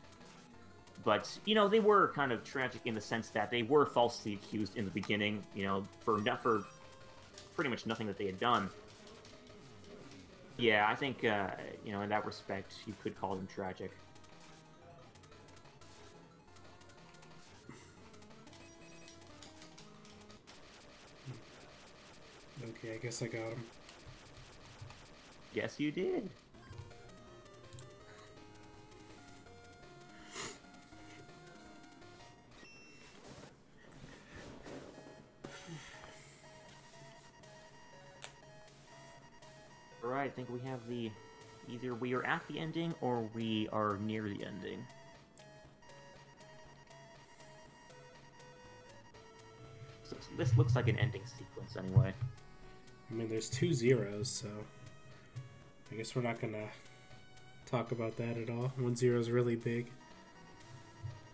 But, you know, they were kind of tragic in the sense that they were falsely accused in the beginning, you know, for pretty much nothing that they had done. Yeah, I think, you know, in that respect, you could call them tragic. Okay, I guess I got him. Yes, you did. Alright, I think we have the... Either we are at the ending, or we are near the ending. So this looks like an ending sequence, anyway. I mean, there's 2 zeros, so I guess we're not gonna talk about that at all. 1 0 is really big.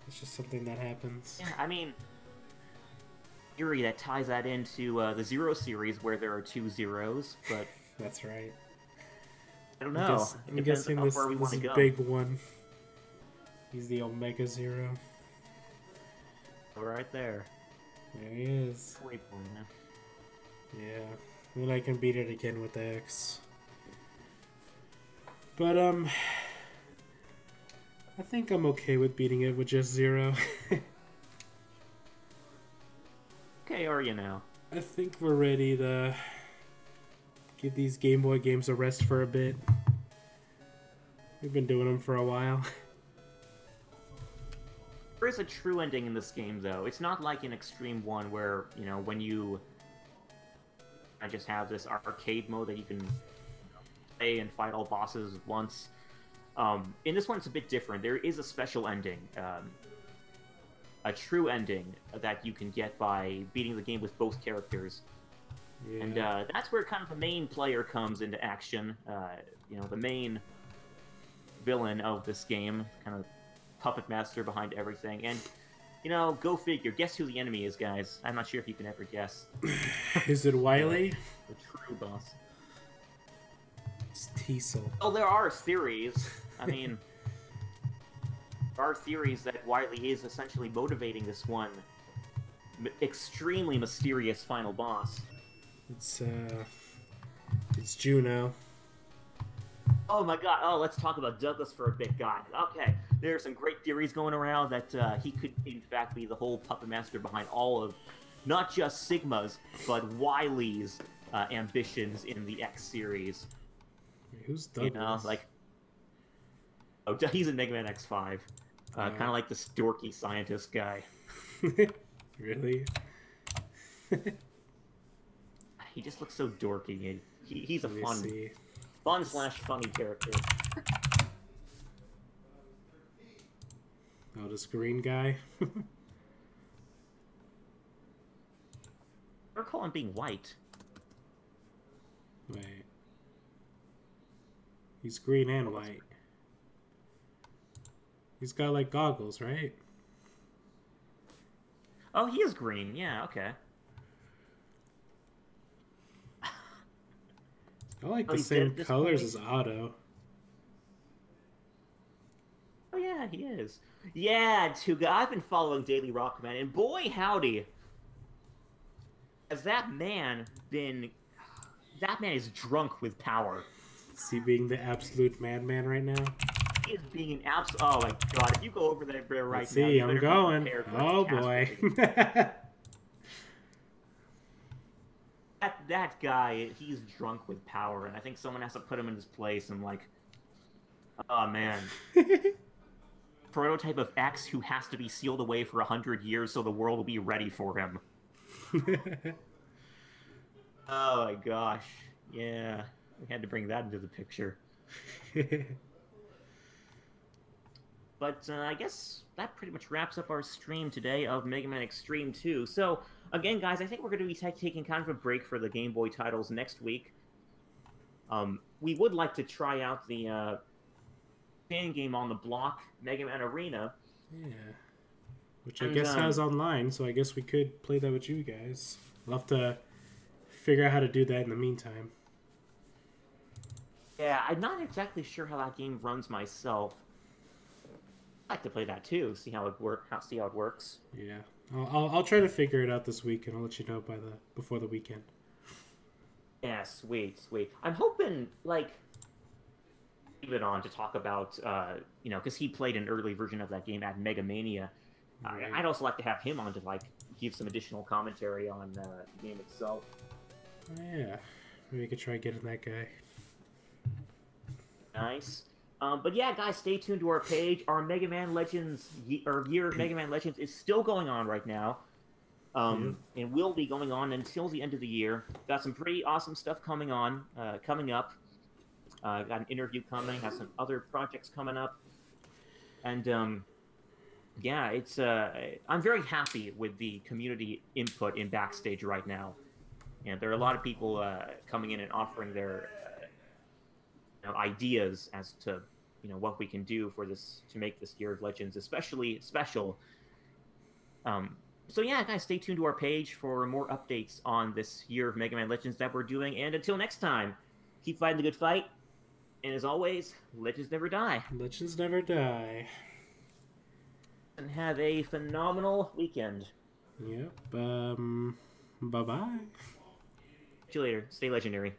It's just something that happens. Yeah, I mean... Theory that ties that into the Zero series, where there are 2 zeros, but... That's right. I don't know. I'm guessing on this where we want to go. big one. He's the Omega Zero. Right there. There he is. Yeah. Then I can beat it again with the X. But, I think I'm okay with beating it with just 0. Okay, are you now? I think we're ready to give these Game Boy games a rest for a bit. We've been doing them for a while. There is a true ending in this game, though. It's not like in X-Treme 1 where, you know, when you... I just have this arcade mode that you can play and fight all bosses at once. In this one, it's a bit different. There is a special ending. A true ending that you can get by beating the game with both characters. Yeah. And that's where kind of the main player comes into action. You know, the main villain of this game, kind of puppet master behind everything. And, you know, go figure. Guess who the enemy is, guys. I'm not sure if you can ever guess. Is it Wily? The true boss. It's Teasel. Oh, there are theories. I mean, there are theories that Wily is essentially motivating this one extremely mysterious final boss. It's Juno. Oh my god, oh, let's talk about Douglas for a bit, guys. Okay, there are some great theories going around that he could, in fact, be the whole puppet master behind all of, not just Sigma's, but Wily's ambitions in the X series. Wait, who's Douglas? You know, like... Oh, he's in Mega Man X5. Kind of like this dorky scientist guy. Really? He just looks so dorky. He's a Let me fun... see. Fun/funny character. Oh, this green guy? I recall him being white. Wait. He's green and white. He's got, like, goggles, right? Oh, he is green. Yeah, okay. I like Oh, the he's dead same at this colors point? as Otto. Oh, yeah, he is. Yeah, Tuga, I've been following Daily Rockman, and boy, howdy, has that man been... That man is drunk with power. Is he being the absolute madman right now? is being an absolute. Oh my god! If you go over there right Let's now, see, you I'm better be going. prepared for Oh a boy. catastrophe. That guy, he's drunk with power, and I think someone has to put him in his place. And like, oh man, prototype of X who has to be sealed away for 100 years so the world will be ready for him. Oh my gosh, yeah, we had to bring that into the picture. But I guess that pretty much wraps up our stream today of Mega Man X-Treme 2. So, again, guys, I think we're going to be taking kind of a break for the Game Boy titles next week. We would like to try out the fan game on the block, Mega Man Arena. Yeah. Which I guess has online, so I guess we could play that with you guys. I'll have to figure out how to do that in the meantime. Yeah, I'm not exactly sure how that game runs myself. I'd like to play that too, see how it works. Yeah, I'll try to figure it out this week, and I'll let you know before the weekend. Yeah, sweet. I'm hoping leave it on to talk about because he played an early version of that game at Mega Mania. Right. I'd also like to have him on to give some additional commentary on the game itself. Yeah, maybe we could try getting that guy. Nice. But yeah, guys, stay tuned to our page. Our Mega Man Legends, Year of Mega Man Legends is still going on right now. And will be going on until the end of the year. Got some pretty awesome stuff coming up. Got an interview coming, have some other projects coming up. And, yeah, it's I'm very happy with the community input in Backstage right now. And there are a lot of people coming in and offering their ideas as to what we can do for this to make this Year of Legends especially special. So yeah, guys, stay tuned to our page for more updates on this Year of Mega Man Legends that we're doing. And until next time, keep fighting the good fight. And as always, Legends never die. Legends never die. And have a phenomenal weekend. Yep. Bye-bye. See you later. Stay legendary.